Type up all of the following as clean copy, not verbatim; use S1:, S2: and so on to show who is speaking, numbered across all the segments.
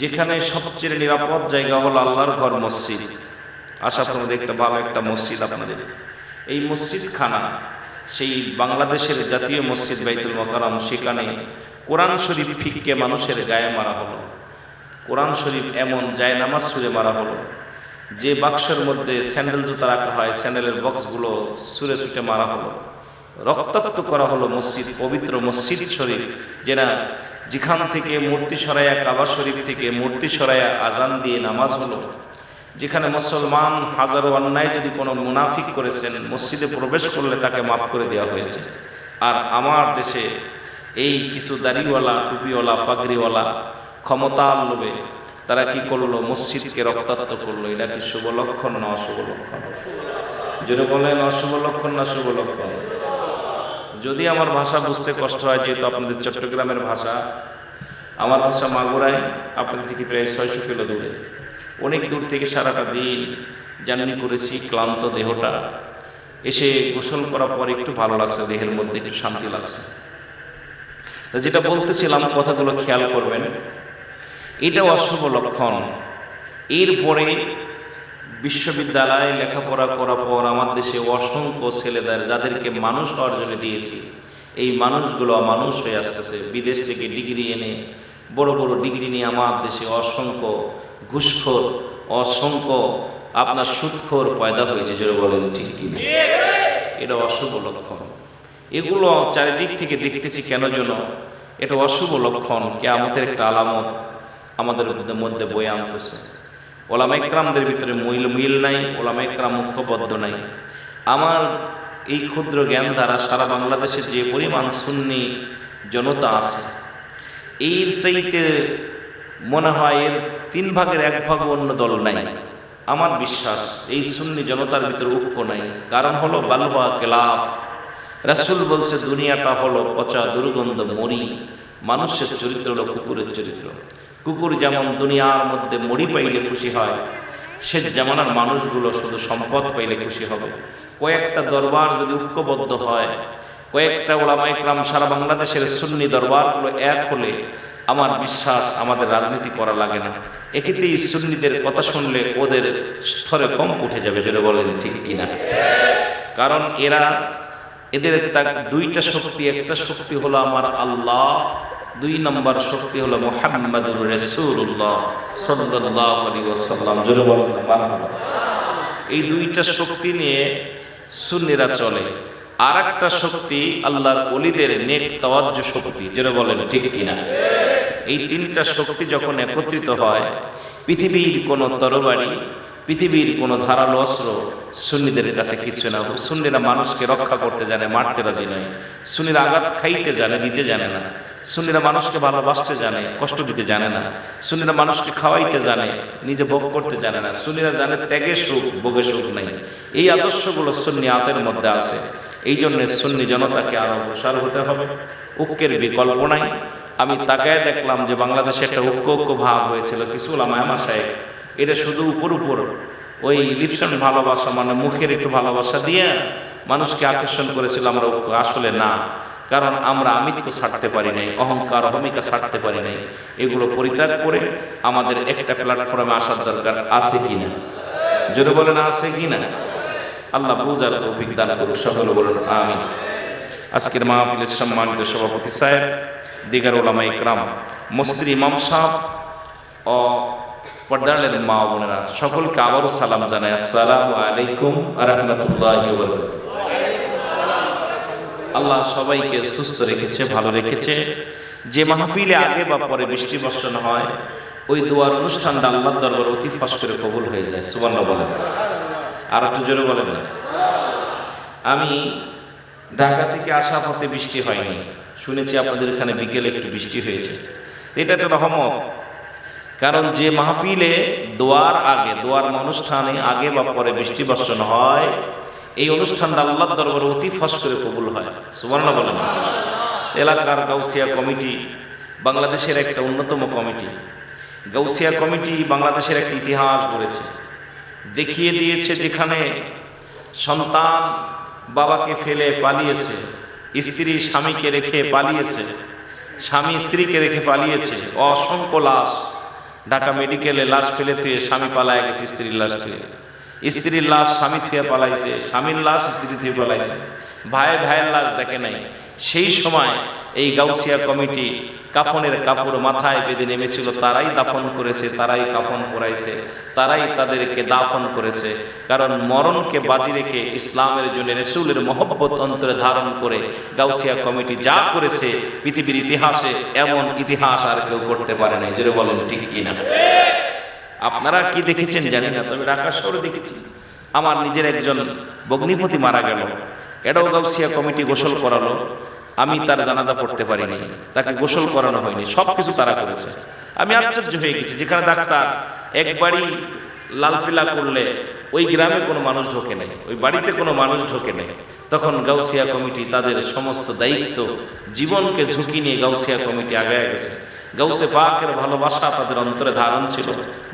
S1: যেখানে সবচেয়ে নিরাপদ জায়গা হলো আল্লাহর ঘর মসজিদ। আশা করি একটা ভালো একটা মসজিদ আপনাদের। এই মসজিদ খানা সেই বাংলাদেশের জাতীয় মসজিদ বাইতুল মোকাররম, সেখানে কোরআন শরীফ ফিক্কে মানুষের গায়ে মারা হলো। কোরআন শরীফ এমন জায়নামাজ ছুঁড়ে মারা হলো, যে বাক্সের মধ্যে স্যান্ডেল জুতা রাখা হয় স্যান্ডেলের বক্সগুলো ছুঁড়ে ছুটে মারা হলো। রক্তাক্ত করা হলো মসজিদ, পবিত্র মসজিদ শরীফ, যেখান থেকে মূর্তি সরাইয়া, কাবা শরীফ থেকে মূর্তি সরাইয়া আজান দিয়ে নামাজ হলো। যেখানে মুসলমান হাজারো অন্যায় যদি কোনো মুনাফিক করেছেন, মসজিদে প্রবেশ করলে তাকে মাফ করে দেওয়া হয়েছে। আর আমার দেশে এই কিছু দাড়িওয়ালা, টুপিওয়ালা, পাগড়িওয়ালা ক্ষমতার লোভে তারা কি করলো? মসজিদকে রক্তাক্ত করলো। এটা কি শুভ লক্ষণ না অশুভ লক্ষণ? যদি বলেন অশুভ লক্ষণ না শুভ লক্ষণ? যদি আমার ভাষা বুঝতে কষ্ট হয়, যেহেতু আপনাদের চট্টগ্রামের ভাষা, আমার ভাষা মাগুরায়, আপনাদের থেকে প্রায় 600 কিলো দূরে, অনেক দূর থেকে সারাটা দিন জার্নি করেছি, ক্লান্ত দেহটা, এসে গোসল করার পর একটু ভালো লাগছে, দেহের মধ্যে একটু শান্তি লাগছে। তো যেটা বলতেছিলাম, কথাগুলো খেয়াল করবেন, এটাও অশুভ লক্ষণ। এরপরে বিশ্ববিদ্যালয়ে লেখাপড়া করার পর আমার দেশে অসংখ্য ছেলেদের, যাদেরকে মানুষ হওয়ার জন্য দিয়েছি, এই মানুষগুলো মানুষ হয়ে আসতেছে। বিদেশ থেকে ডিগ্রি এনে, বড় বড় ডিগ্রি নিয়ে আমার দেশে অসংখ্য ঘুষখোর, অসংখ্য আপনার সুদখোর পয়দা হয়েছে। যেটা বলেন ঠিক কি? এটা অশুভ লক্ষণ। এগুলো চারিদিক থেকে দেখতেছি, কেন যেন এটা অশুভ লক্ষণ, কিয়ামতের একটা আলামত আমাদের মধ্যে বয়ে আনতেছে। ওলামা ইকরামদের ভিতরে মিল নাই, ওলামা ইকরাম ঐক্যবদ্ধ নাই। আমার এই ক্ষুদ্র জ্ঞান দ্বারা সারা বাংলাদেশে যে পরিমাণ সুন্নি জনতা আছে, এর চাইতে মনে হয় এর 3 ভাগের 1 ভাগ অন্য দল নাই। আমার বিশ্বাস এই সুন্নি জনতার ভিতরে ঐক্য নাই। কারণ হলো বালবা কেলাফ। রাসূল বলছে দুনিয়াটা হলো পচা দুর্গন্ধ মরি, মানুষের চরিত্র হলো কুকুরের চরিত্র। কুকুর যেমন দুনিয়ার মধ্যে মরি পাইলে খুশি হয়, সে জামানার মানুষগুলো শুধু সম্পদ পাইলে খুশি হবে। কয়েকটা দরবার যদি ঐক্যবদ্ধ হয়, কয়েকটা ওলামা ইকরাম, সারা বাংলাদেশের সুন্নি দরবারগুলো এক হলে, আমার বিশ্বাস আমাদের রাজনীতি করা লাগে না। এক্ষেত্রেই সুন্নিদের কথা শুনলে ওদের স্তরে কম উঠে যাবে। যেটা বলেন ঠিক কিনা? কারণ এদের 2টা শক্তি। একটা শক্তি হলো আমার আল্লাহ, 2 নম্বর শক্তি হলো মুহাম্মাদুর রাসূলুল্লাহ সাল্লাল্লাহু আলাইহি ওয়াসাল্লাম। জোরে বলেন মারহাবা। এই 2টা শক্তি নিয়ে সুন্নিরা চলে। আর একটা শক্তি আল্লাহর ওলিদের নেক তাওয়াজ্জু শক্তি। যেটা বলেন ঠিক কিনা? এই 3টা শক্তি যখন একত্রিত হয়, পৃথিবীর কোনো তরবারি, পৃথিবীর কোনো ধারালো অস্ত্র সুন্নিদের কাছে কিছু না। সুন্নিরা মানুষকে রক্ষা করতে জানে, মারতে রাজি নয়। সুন্নিরা আঘাত খাইতে জানে, দিতে জানে না। সুন্নিরা মানুষকে ভালোবাসতে জানে, কষ্ট দিতে জানে না। সুন্নিরা মানুষকে খাওয়াইতে জানে, নিজে ভোগ করতে জানে না। সুন্নিরা জানে ত্যাগে সুখ, ভোগে সুখ নাই। এই আদর্শগুলো সুন্নিয়াতের মধ্যে আছে। এই জন্য সুন্নি জনতাকে আরো অগ্রসর হতে হবে। ঐক্যের বিকল্প নাই। আমি তাকায় দেখলাম যে বাংলাদেশে একটা ঐক্য ভাব হয়েছিল, কিছু ওলামা মাশায়েখ, এটা শুধু উপর ওই লিপসন ভালোবাসা, মানে মুখের একটু ভালোবাসা দিয়ে মানুষকে আকর্ষণ করেছিল। আমরা ঐক্য আসলে না। কারণ আমরা আমিত্ব ছাড়তে পারি নাই, অহংকার অহমিকা ছাড়তে পারি নাই। এগুলো পরিত্যাগ করে আমাদের একটা প্ল্যাটফর্মে আসার দরকার আছে কিনা? যদি বলেন আছে কিনা? আল্লাহ বুঝার তৌফিক দান করুক। সকলে বলেন আমিন। আজকের মাহফিলের সম্মানিত সভাপতি সাহেব, দিগার ওলামা ইকরাম, মসজিদ ইমাম সাহেব ও পর্দারের মা বোনেরা, সকলকে আবারও সালাম জানাই। আসসালামু আলাইকুম ওয়া রাহমাতুল্লাহি ওয়া বারাকাতুহু। আল্লাহ সবাইকে সুস্থ রেখেছে, ভালো রেখেছে। যে মাহফিলে আগে বা পরে বৃষ্টি বর্ষণ হয়, ওই দোয়ার অনুষ্ঠানটা আল্লাহর দরবারে অতি ফাঁস করে কবুল হয়ে যায়। সুবহানাল্লাহ বলেন। আর একটু জোরে বলেন না। আমি ঢাকা থেকে আসা পথে বৃষ্টি হয়নি, শুনেছি আপনাদের এখানে বিকেলে একটু বৃষ্টি হয়েছে। এটা একটা রহমত। কারণ যে মাহফিলে দোয়ার আগে, দোয়ার অনুষ্ঠানে আগে বা পরে বৃষ্টি বর্ষণ হয়, এই অনুষ্ঠানটা আল্লাহর দরবারে অতি ফাঁস করে কবুল হয়। সুবহানাল্লাহ বলেন। এলাকার গাউসিয়া কমিটি বাংলাদেশের একটা অন্যতম কমিটি। গাউসিয়া কমিটি বাংলাদেশের একটা ইতিহাস গড়েছে, দেখিয়ে দিয়েছে। যেখানে সন্তান বাবাকে ফেলে পালিয়েছে, স্ত্রী স্বামীকে রেখে পালিয়েছে, স্বামী স্ত্রীকে রেখে পালিয়েছে, অসংখ্য লাশ ঢাকা মেডিকেলে লাশ ফেলে থুয়ে স্বামী পালায় গেছে স্ত্রীর লাশ থুয়ে, স্ত্রীর লাশ স্বামী থুয়ে পালাইছে, স্বামীর লাশ স্ত্রী থুয়ে পালাইছে, ভাইয়ের লাশ দেখে নাই। সেই সময় এই গাউসিয়া কমিটি কাফনের কাপড় মাথায় বেঁধে নেমেছিল, তারাই দাফন করেছে, তারাই কাফন পরাইছে, তারাই তাদেরকে দাফন করেছে। কারণ মরণকে বাজি রেখে ইসলামের জন্য রাসূলের মহব্বত অন্তরে ধারণ করে গাউসিয়া কমিটি যা করেছে পৃথিবীর ইতিহাসে এমন ইতিহাস আর কেউ করতে পারে নাই। যেটা বলেন ঠিক কিনা? আপনারা কি দেখেছেন জানি না, তবে ঢাকা শহরে দেখেছি। আমার নিজের একজন ভগ্নিপতি মারা গেল, এটাও গাউসিয়া কমিটি গোসল করালো, আমি তার জানাজা পড়তে পারিনি, তাকে গোসল করানো হয়নি, সবকিছু তারা করেছে। আমি আশ্চর্য হয়ে গেছি, যেখানে ডাক্তার একবারই লালফিলা করলে ওই গ্রামে কোনো মানুষ ঢোকে নাই, ওই বাড়িতে কোনো মানুষ ঢোকে নাই, তখন গাউসিয়া কমিটি তাদের সমস্ত দায়িত্ব জীবনকে ঝুঁকি নিয়ে গাউসিয়া কমিটি আগায় গেছে। গাউসে পাকের ভালোবাসা তাদের অন্তরে ধারণ ছিল,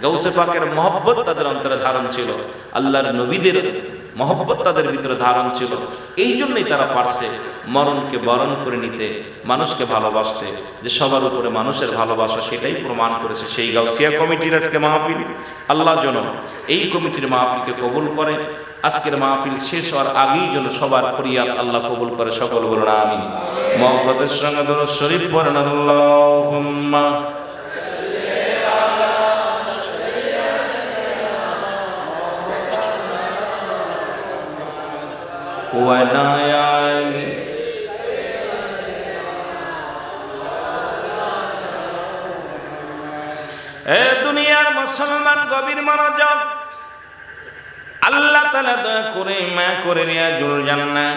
S1: গাউসে পাকের মহব্বত তাদের অন্তরে ধারণ ছিল, আল্লাহর নবীদের মহব্বত তাদের ভিতরে ধারণ ছিল। এই জন্যই তারা পারছে মরণকে বরণ করে নিতে, মানুষকে ভালোবাসতে। যে সবার উপরে মানুষের ভালোবাসা, সেটাই প্রমাণ করেছে সেই গাউসিয়া কমিটির আজকে মাহফিল। আল্লাহ যেন এই কমিটির মাহফিলকে কবুল করে। আজকের মাহফিল শেষ হওয়ার আগেই যেন সবার ফরিয়াদ আল্লাহ কবুল করে। সকল বলুন আমিন। মহব্বতের সঙ্গে দরুদ শরীফ পড়েন আল্লাহুম্মা ওয়ানায়ামি। এ দুনিয়ার মুসলমান গভীর মনোযোগ, আল্লাহ তাআলা দয়া করে মায়া করে রিয়াজুল জান্নাহ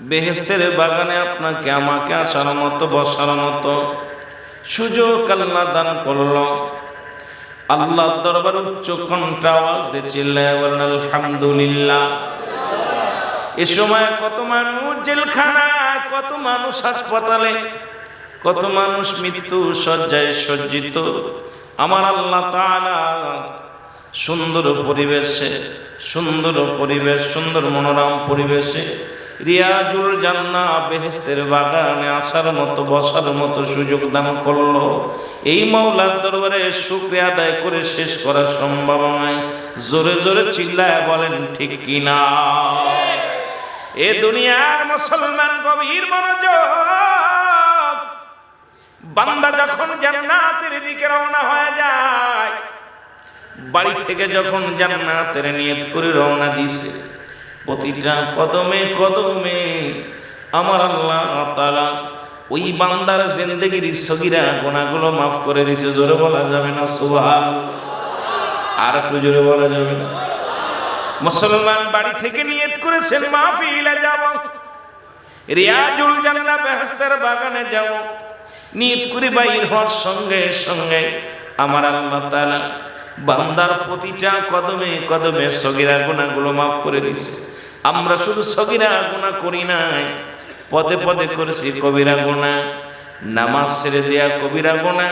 S1: বেহেশতের বাগানে আপনাকে আমাকে আসার মতো বসার মতো সুযোগ আল্লাহ দান করলো। আল্লাহর দরবারে উচ্চ কণ্ঠ আওয়াজ দিয়ে চিল্লায় বলেন আলহামদুলিল্লাহ। এ সময় কত মানুষ জেলখানায়, কত মানুষ হাসপাতালে, কত মানুষ মৃত্যু শয্যায় সজ্জিত। আমার আল্লাহ তাআলা সুন্দর পরিবেশে, সুন্দর মনোরম পরিবেশে রিয়াজুল জান্নাহ বেহেশতের বাগানে আসার মতো বসার মতো সুযোগ দান করলো। এই মাওলার দরবারে শুকরিয়া আদায় করে শেষ করা সম্ভব নয়। জোরে জোরে চিল্লায় বলেন ঠিক কিনা? এ দুনিয়ার মুসলমান গভীর মনোযোগ, বান্দা যখন জান্নাতের দিকে রওনা হয়ে যায়, বাড়ি থেকে যখন জান্নাতের নিয়ত করে রওনা দিছে, প্রতিটা কদমে কদমে আমার আল্লাহ তাআলা ওই বান্দার জিন্দেগির সগীরা গুনাহগুলো মাফ করে দিয়েছে। জোরে বলা যাবে না সুবহানাল্লাহ? আর একটু জোরে বলা যাবে না? মুসলমান বাড়ি থেকে নিয়ত করেছেন মাহফিলে যাব, রিয়াজুল জান্নাহ বেহেশতের বাগানে যাব, নিয়ত করে বাইর হওয়ার সঙ্গে সঙ্গে আমার আল্লাহ তাআলা বান্দার প্রতিটা কদমে কদমে সগীরা গুনাহগুলো মাফ করে দিয়েছে। আমরা শুধু সগীরা গুনাহ করি নাই, পদে পদে করেছি কবিরা গুনাহ, নামাজ ছেড়ে দেয়া কবিরা গুনাহ,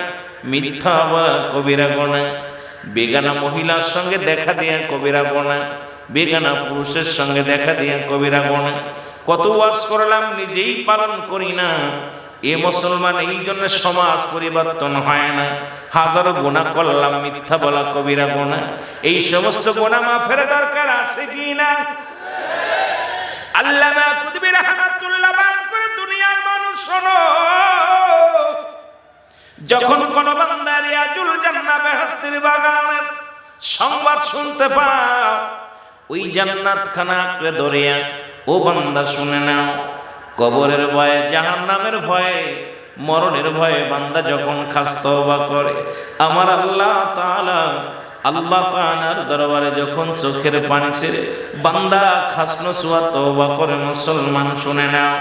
S1: মিথ্যা বলা কবিরা গুনাহ, বেগানা মহিলার সঙ্গে দেখা দেয়া কবিরা গুনাহ, বেগানা পুরুষের সঙ্গে দেখা দেয়া কবিরা গুনাহ। কত ওয়াজ করলাম, নিজেই পালন করি না। এ মুসলমান, এই জন্য সমাজ পরিবর্তন হয় না। হাজারো গুনাহ করলাম, মিথ্যা বলা কবিরা গুনাহ, এই সমস্ত গুনাহ মাফের দরকার আছে কি না? আল্লামা কুতুবী রাহমাতুল্লাহ বায়ান করে, দুনিয়ার মানুষ শোনো, যখন কোন বান্দা রিয়াজুল জান্নাহ বেহেশতের বাগানের সংবাদ শুনতে পাও, ওই জান্নাত খানা আঁকড়ে ধরিয়া ও বান্দা শুনে নাও, কবরের ভয়ে, জাহান্নামের ভয়ে, মরণের ভয়ে বান্দা যখন খাস তওবা করে, আমার আল্লাহ তাআলার দরবারে যখন চোখের পানি ছেড়ে বান্দা খাসনো সুয়া তওবা করে, মুসলমান শুনে নাও,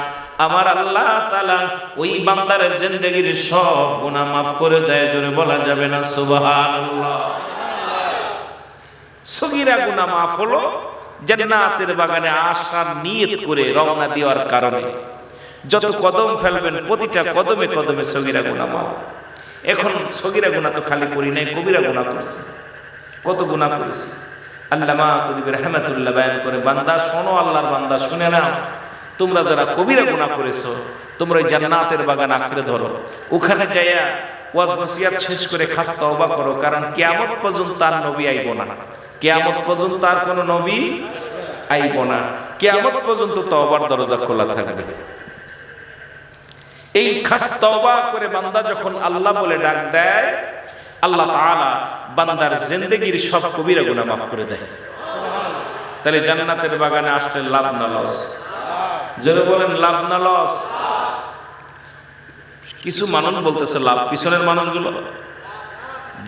S1: আমার আল্লাহ তাআলা ওই বান্দার জিন্দেগির সব গুনাহ মাফ করে দেয়। জোরে বলা যাবে না সুবহানাল্লাহ? সগীরা গুনাহ মাফ হলো জান্নাতের বাগানে আসার নিয়ত করে রওনা দেওয়ার কারণে। যত কদম ফেলবেন প্রতিটা কদমে কদমে সগীরা গুনাহ মাফ। এখন সগীরা গুনাহ তো খালি করি নাই, কবিরা গুনাহ করছি, কত গুনাহ করেছি। আল্লামা কুতুবী রাহমাতুল্লাহ বায়ান করে, বান্দা শোনো, আল্লাহর বান্দা শুনে নাও, তোমরা যারা কবিরা গুনাহ করেছো, তোমরা ওই জান্নাতের বাগান আঁকড়ে ধরো, ওখানে যাইয়া ওয়াজ নসিহত শেষ করে খাস তওবা করো, কারণ কিয়ামত পর্যন্ত আর নবী আইব না, কিয়ামত পর্যন্ত আর কোন নবী আইব না, কিয়ামত পর্যন্ত তওবার দরজা খোলা থাকবে। এই খাস তওবা করে বান্দা যখন আল্লাহ বলে ডাক দেয়, আল্লাহ তাআলা বান্দার জিন্দেগীর সব কবিরা গুনাহ মাফ করে দেয়। তাহলে জান্নাতের বাগানে আসলে লাভ না লস? জোরে বলেন, লাভ না লস? কিছু মানুষ বলতেছে লাভ, পিছনের মানুষগুলো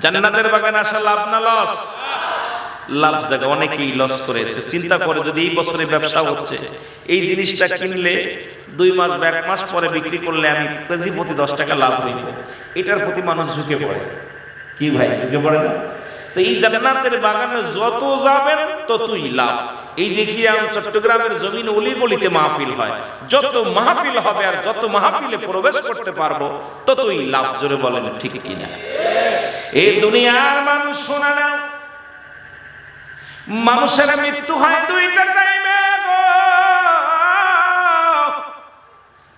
S1: জান্নাতের বাগানে আসা লাভ না লস? লাভ জায়গা অনেকেই লস করেছে। চিন্তা করে যদি এই বছরে ব্যবসা হচ্ছে, এই জিনিসটা কিনলে 2 মাস বা 1 মাস পরে বিক্রি করলে আমি কেজি প্রতি 10 টাকা লাভ হইব, এটার প্রতি মানুষ ঝুঁকে পড়ে। কি ভাই, ঝুঁকে পড়ে না? তো এই জান্নাতের বাগানে যত যাবেন ততই লাভ। এই দেখিয়া চট্টগ্রামের জমিন অলি গলিতে মাহফিল হয়, যত মাহফিল হবে আর যত মাহফিলে প্রবেশ করতে পারবো ততই লাভ। জোরে বলেন ঠিক কিনা? এই দুনিয়ার মানুষ শোনা না, মানুষের মৃত্যু হয় 2টা টাইমে,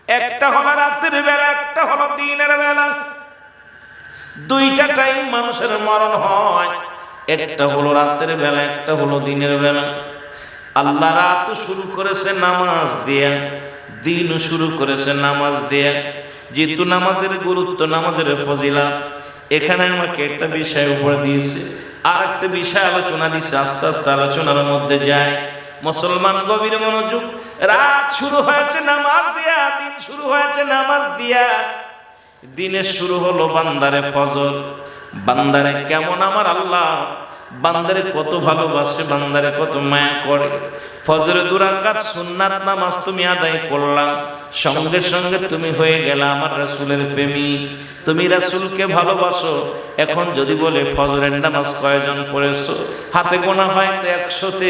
S1: একটা হলো রাতের বেলা, একটা হলো দিনের বেলা। 2টা টাইম মানুষের মরণ হয়, একটা হলো রাতের বেলা, একটা হলো দিনের বেলা। আল্লাহ রাত শুরু করেছে নামাজ দিয়া, দিন শুরু করেছে নামাজ দিয়া। যেহেতু নামাজের গুরুত্ব, নামাজের ফজিলত, এখানে আমাকে একটা বিষয় উপরে দিয়েছে, আর একটা বিষয় আলোচনা দিচ্ছে। আস্তে আস্তে আলোচনার মধ্যে যায়। মুসলমান গভীর মনোযোগ। রাত শুরু হয়েছে নামাজ দিয়া, দিন শুরু হয়েছে নামাজ দিয়া। দিনের শুরু হলো বান্দারে ফজর। বান্দারে কেমন আমার আল্লাহ, বান্দারে কত ভালোবাসে, বান্দারে কত মায়া করে। ফজরে 2 রাকাত সুন্নাত নামাজ তুমি আদায় করলা, সঙ্গে সঙ্গে তুমি হয়ে গেলা আমার রাসূলের প্রেমিক, তুমি রাসূলকে ভালোবাসো। এখন যদি বলে ফজরের নামাজ কয়জন পড়েছো, হাতে গোনা হয় তো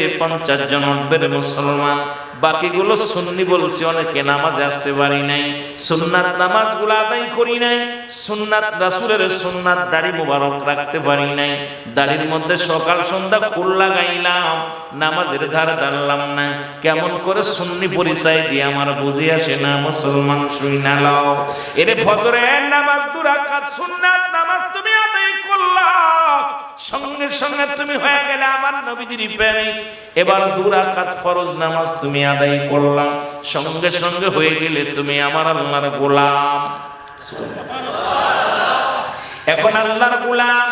S1: 150 জন উঠবে মুসলমান। বাকিগুলো সুন্নি বলছি, অনেকে নামাজে আসতে পারি নাই, সুন্নাত নামাজগুলো আদায় করি নাই, সুন্নাত রাসূলের সুন্নাত দাড়ি মোবারক রাখতে পারি নাই, দাড়ির মধ্যে সকাল সন্ধ্যা ফুল লাগাইলাম, নামাজের ধার ধারলাম না। কেমন করে সুন্নি পরিচয় দিয়ে আমার বুঝে আসে না। মুসলমান শুই না লাও, এরে ফজরের নামাজ 2 রাকাত সুন্নাত নামাজ তুমি আদায় করলা, সঙ্গে সঙ্গে তুমি হয়ে গেলে আমার নবীজির প্রেমিক। এবার 2 রাকাত ফরজ নামাজ তুমি আদায় করলা, সঙ্গে সঙ্গে হয়ে গেলে তুমি আমার আল্লাহর গোলাম। এখন আল্লাহর গোলাম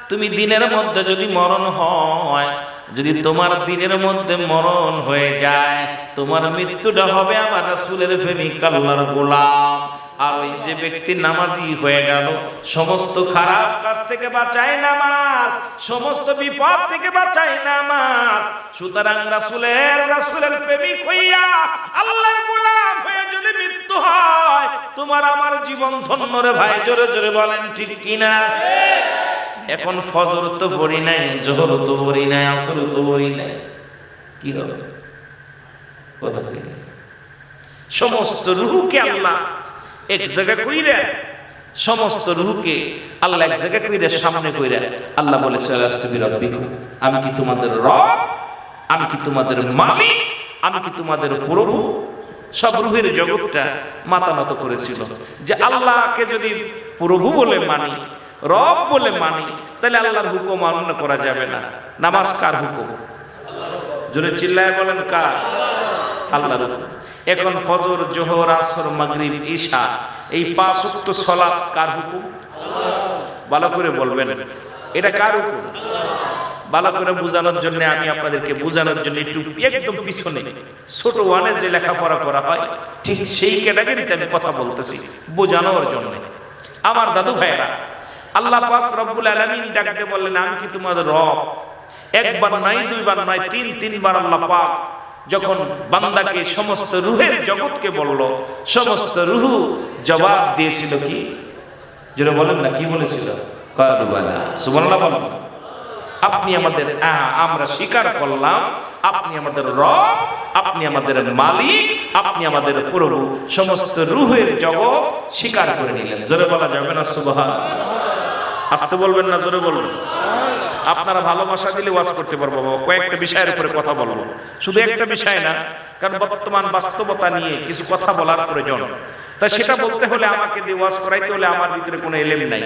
S1: তুমি। দিনের মধ্যে যদি মরণ হয়, যদি তোমার দিনের মধ্যে মরণ হয়ে যায়, তোমার মৃত্যুটা হবে আমার রাসূলের প্রেমিক আল্লাহর গোলাম। আর ওই যে ব্যক্তি নামাজি হয়ে গেল, সমস্ত খারাপ কাজ থেকে বাঁচায় নামাজ, সমস্ত বিপদ থেকে বাঁচায় নামাজ। সুতরাং রাসূলের প্রেমিক হইয়া আল্লাহর গোলাম হয়ে যদি মৃত্যু হয়, তোমার আমার জীবন ধন্য রে ভাই। জোরে জোরে বলেন ঠিক কিনা? এখন ফজর তো পড়ি নাই, জোহর তো পড়ি নাই, আসর তো পড়ি নাই, কি হবে? কথা বলি, সমস্ত রূহকে আল্লাহ এক জায়গা কইরা, সমস্ত রূহকে আল্লাহ এক জায়গা কইরা সামনে কইরা আল্লাহ বলে, আমি কি তোমাদের রব? আমি কি তোমাদের মালিক? আমি কি তোমাদের প্রভু? সব রূহের জগৎটা মাথা নত করেছিল যে আল্লাহকে যদি প্রভু বলে মানি, রব বলে মানি, তাহলে আল্লাহর হুকুম অমান্য করা যাবে না। নামাজ কার হুকুম? জোরে চিল্লায় বলেন কার? আল্লাহর হুকুম। এখন ফজর, জোহর, আসর, মাগরিব, ঈশা, এই 5 ওয়াক্ত সালাত কার হুকুম? ভালো করে বলবেন, এটা কার হুকুম? ভালো করে বোঝানোর জন্য আমি আপনাদেরকে বোঝানোর জন্য একটু একদম পিছনে ছোট 1-এ যে লেখাপড়া করা হয়, ঠিক সেই ক্যাটাগরিতে আমি কথা বলতেছি বোঝানোর জন্য। আমার দাদু ভাইরা, আল্লাহ পাক রব্বুল আলামিন ডাকতে বললেন, আমি কি তোমাদের রব? একবার নয়, 2 বার নয়, 3 বার আল্লাহ পাক যখন বান্দাকে, সমস্ত রূহের জগৎকে বলল, সমস্ত রূহ জবাব দিয়েছিল কি? যেটা বলেন না, কি বলেছিল? ক্বালু বালা। সুবহানাল্লাহ বলেন। আপনি আমাদের, আমরা স্বীকার করলাম আপনি আমাদের রব, আপনি আমাদের মালিক, আপনি আমাদের প্রভু। সমস্ত রূহের জগৎ স্বীকার করে নিলেন। জোরে বলা যাবে না সুবহানাল্লাহ? আসতে বলবেন না, জোরে বলবেন। আপনারা ভালোবাসা দিলে ওয়াজ করতে পারবো, কয়েকটা বিষয়ের উপরে কথা বলবো, শুধু একটা বিষয় না, কারণ বর্তমান বাস্তবতা নিয়ে কিছু কথা বলার প্রয়োজন। তাই সেটা বলতে হলে আমাকে দিয়ে ওয়াজ করাইতে হলে আমার ভিতরে কোনো এলেম নাই।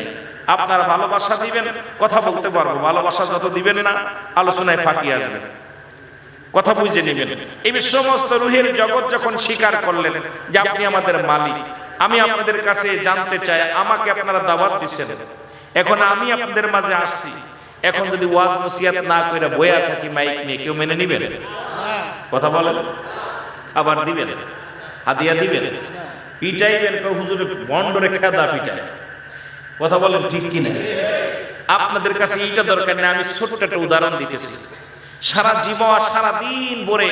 S1: আপনারা ভালোবাসা দিবেন, কথা বলতে পারবো, ভালোবাসা যত দিবেন না আলোচনায় ফাঁকি আসবে, কথা বুঝে নেবেন। এই সমস্ত রুহের জগৎ যখন স্বীকার করলেন যে আপনি আমাদের মালিক, আমি আপনাদের কাছে জানতে চাই, আমাকে আপনারা দাওয়াত দিচ্ছেন, এখন আমি আপনাদের মাঝে আসছি, এখন যদি ওয়াজ নসিহত না করে বয়া থাকি মাইক নিয়ে, কেউ মেনে নিবেন? কথা বলেন। আবার দিবেন, হাদিয়া দিবেন, পিটাইবেন, হুজুরের বন্ডরে খেদা পিটায়, কথা বলেন ঠিক কিনা? আপনাদের কাছে এইটা দরকার নেই। আমি ছোট্ট একটা উদাহরণ দিতেছি। সারা জীবন সারা দিন ভরে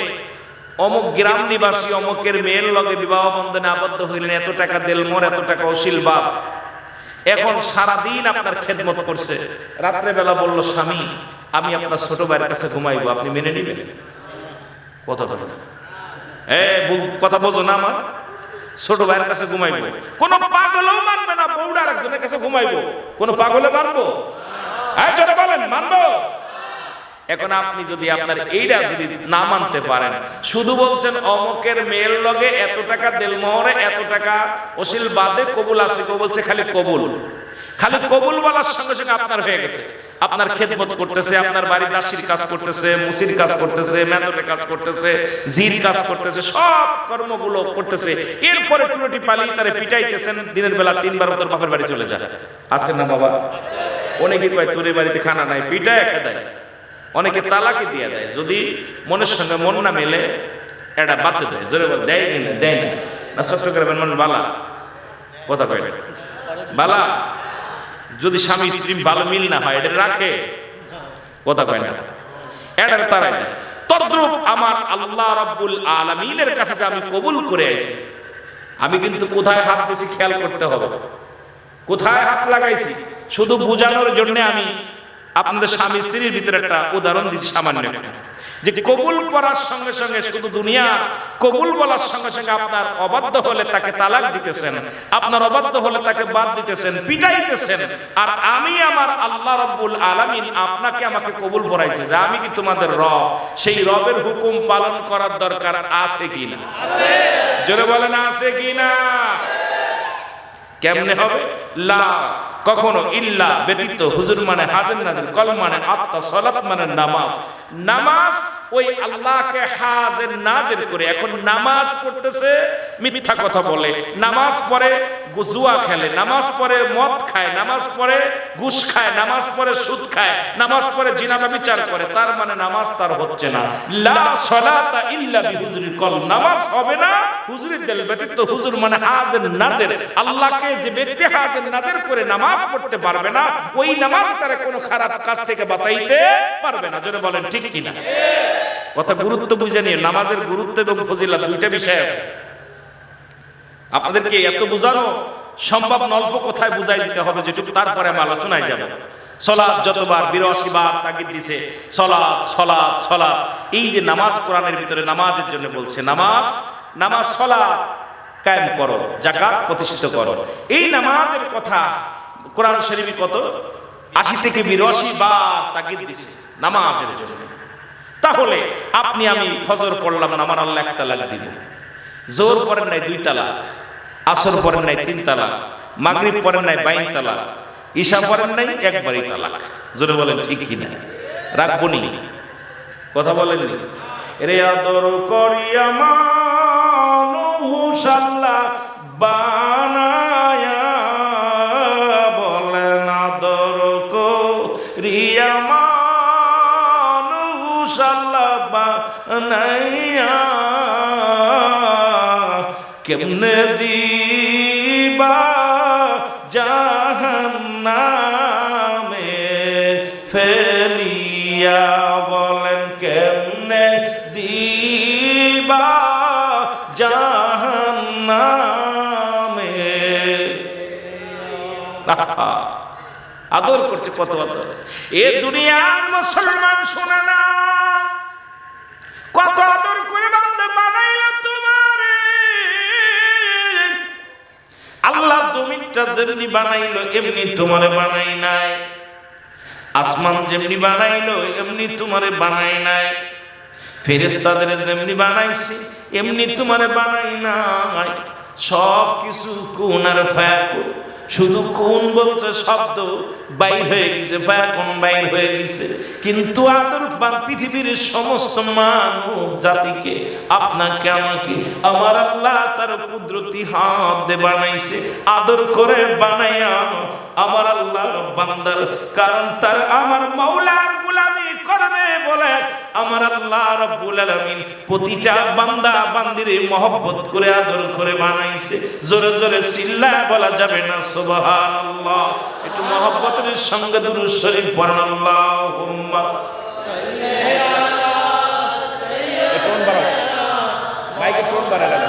S1: অমুক গ্রাম নিবাসী অমুকের মেয়ের লগে বিবাহ বন্ধনে আবদ্ধ হইলেন, এত টাকা দেলমোর, এত টাকা অশীল বাপ, এখন সারা দিন আপনার খেদমত করছে, রাত্রে বেলা বলল স্বামী আমি আপনার ছোট ভাইয়ের কাছে ঘুমাইবো, আপনি মেনে নিবেন? কথা বলেন, কথা বোঝো না? আমার ছোট ভাইয়ের কাছে ঘুমাইবো, কোন পাগলও মানবে না। বউড়ার একজনের কাছে ঘুমাইবো, কোন পাগলে মানবো? জোরে বলেন, মানবো? এখন আপনি যদি আপনার এইটা যদি না মানতে পারেন, শুধু বলছেন অমুকের মেয়ের লগে এত টাকা দেলমোহরে, এত টাকা অশীল বাদে কবুল আছে, কেউ বলছে খালি কবুল, খালি কবুল বলার সঙ্গে সঙ্গে আপনার হয়ে গেছে। আপনার খেদমত করতেছে, আপনার বাড়ির দাসীর কাজ করতেছে, মুসির কাজ করতেছে, মেথরের কাজ করতেছে, জির কাজ করতেছে, সব কর্মগুলো করতেছে। এরপরে টুলটি পালি তারে পিটাইতেছেন, দিনের বেলা 3 বার তোর বাপের বাড়ি চলে যায়। আছে না বাবা? অনেকে কয় তোর বাড়িতে খানা নাই, পিটায় খেদায়, অনেকে তালাকি দিয়ে দেয়, যদি মনের সঙ্গে মন না মেলে এটা বাদতে দেয়। জোরে বল, দেয় না? দেয় না? না ছোট্ট করে মানুষ বালা, কথা কয় না বালা, যদি স্বামী স্ত্রী ভালো মিল না হয় এটা রাখে, কথা কয় না, এটা তারাই দেয়। তদ্রূপ আমার আল্লাহ রাব্বুল আলামিনের কাছে যে আমি কবুল করে আইছি, আমি কিন্তু কোথায় হাত দিয়েছি খেয়াল করতে হবে, কোথায় হাত লাগাইছি। শুধু বোঝানোর জন্য আমি আপনাদের স্বামী স্ত্রীর ভিতরে একটা উদাহরণ দিচ্ছি সামান্য একটা, যে কবুল করার সঙ্গে সঙ্গে শুধু দুনিয়া কবুল বলার সঙ্গে সঙ্গে আপনার অবাধ্য হলে তাকে তালাক দিতেছেন, আপনার অবাধ্য হলে তাকে বাদ দিতেছেন, পিটাইতেছেন। আর আমি আমার আল্লাহ রাব্বুল আলামিন আপনাকে আমাকে কবুল করাইছে যে আমি কি তোমাদের রব, সেই রবের হুকুম পালন করার দরকার আছে কিনা? জোরে বলেন, আছে কিনা? কেমনে হবে? লা, কখনো, ইল্লা ব্যতীত, হুজুর মানে হাজির নাজির, কল মানে আত্মা, সালাত মানে নামাজ। নামাজ ওই আল্লাহকে হাজির নাজির করে। এখন নামাজ পড়তেছে, মিথ্যা কথা বলে, নামাজ পড়ে জুয়া খেলে, নামাজ পড়ে মদ খায়, নামাজ পড়ে ঘুষ খায়, নামাজ পড়ে সুদ খায়, নামাজ পড়ে জিনা ব্যভিচার করে, তার মানে নামাজ তার হচ্ছে না। লা সালাতা ইল্লা বিহুজুরিল কল, নামাজ হবে না হুজুরের দিল ব্যতীত। হুজুর মানে হাজির নাজির, আল্লাহকে যে ব্যক্তি হাজির নাজির করে নামাজ পড়তে পারবে না, ওই নামাজ তারা কোনো খারাপ কাজ থেকে বাঁচাইতে পারবে না। জোরে বলেন ঠিক কিনা? কথা গুরুত্ব বুঝে নিয়ে, নামাজের গুরুত্ব এবং ফজিলত দুইটা বিষয় আছে। আপনাদেরকে এত বোঝানো সম্ভব অল্প কথায় বুঝাই দিতে হবে যেটুকু, তারপরে আমি আলোচনায় যাব। সালাত যতবার 82 বার তাগিদ দিছে, সালাত সালাত সালাত। এই যে নামাজ, কোরআনের ভিতরে নামাজের জন্য বলছে, নামাজ নামাজ সালাত কায়েম করো, যাকাত প্রতিষ্ঠিত করো। এই নামাজের কথা কোরআন শরীফে কত 80 থেকে 82 বার তাগিদ দিছে নামাজের জন্য। তাহলে আপনি আমি ফজর পড়লাম না, আমার আল্লাহ 1 তালাক দিব, জোহর পড়েন নাই 2 তালাক, আসর পড়েন নাই 3 তালাক, মাগরিব পড়েন নাই 22 তালাক, ঈশা পড়েন নাই একবারই তালাক। জোরে বলেন ঠিক কিনা? রাখবো নি? কথা বলেননি? রে আদর করিয়া মানুষ আল্লাহ বানায়া, বলেন আদর করিয়া মানুষ আল্লাহ বানায়া, কেমনে দিবা জাহান্নামে ফেলিয়া, বলেন কেমনে দিবা জাহান্নামে। আদর করছে, কত আদর। এ দুনিয়ার মুসলমান শোনে না, কত আদর করে বান্দা বানাইলো তোমারে। আল্লাহ জমিনটা যেমনি বানাইলো এমনি তোমারে বানাই নাই, আসমান যেমনি বানাইলো এমনি তোমারে বানাই নাই, ফেরেশতাদের যেমনি বানাইছে এমনি তোমারে বানাই নাই। সব কিছু কুন আর ফায়াকুন, শুধু কুন বলছে শব্দ বাইর হয়ে গেছে, ফায়াকুন বাইর হয়ে গেছে। কিন্তু আদর পৃথিবীর সমস্ত মানব জাতিকে, আপনাকে আমাকে আমার আল্লাহ তার কুদরতি হাত দিয়ে বানাইছে, আদর করে বানাইয়া আমার আল্লাহ বান্দার, কারণ তার আমার মাওলার গোলামি করবে বলে আমার আল্লাহ রাব্বুল আলামিন প্রতিটা বান্দা বান্দিরে মহব্বত করে আদর করে বানাইছে। জোরে জোরে চিল্লায় বলা যাবে না সুবহানাল্লাহ? একটু মহব্বতের সঙ্গে দুরূদ শরীফ পড়েন, আল্লাহুম্মা সাল্লি আলা সাইয়্যিদিনা মাইকে টোন বাড়ালা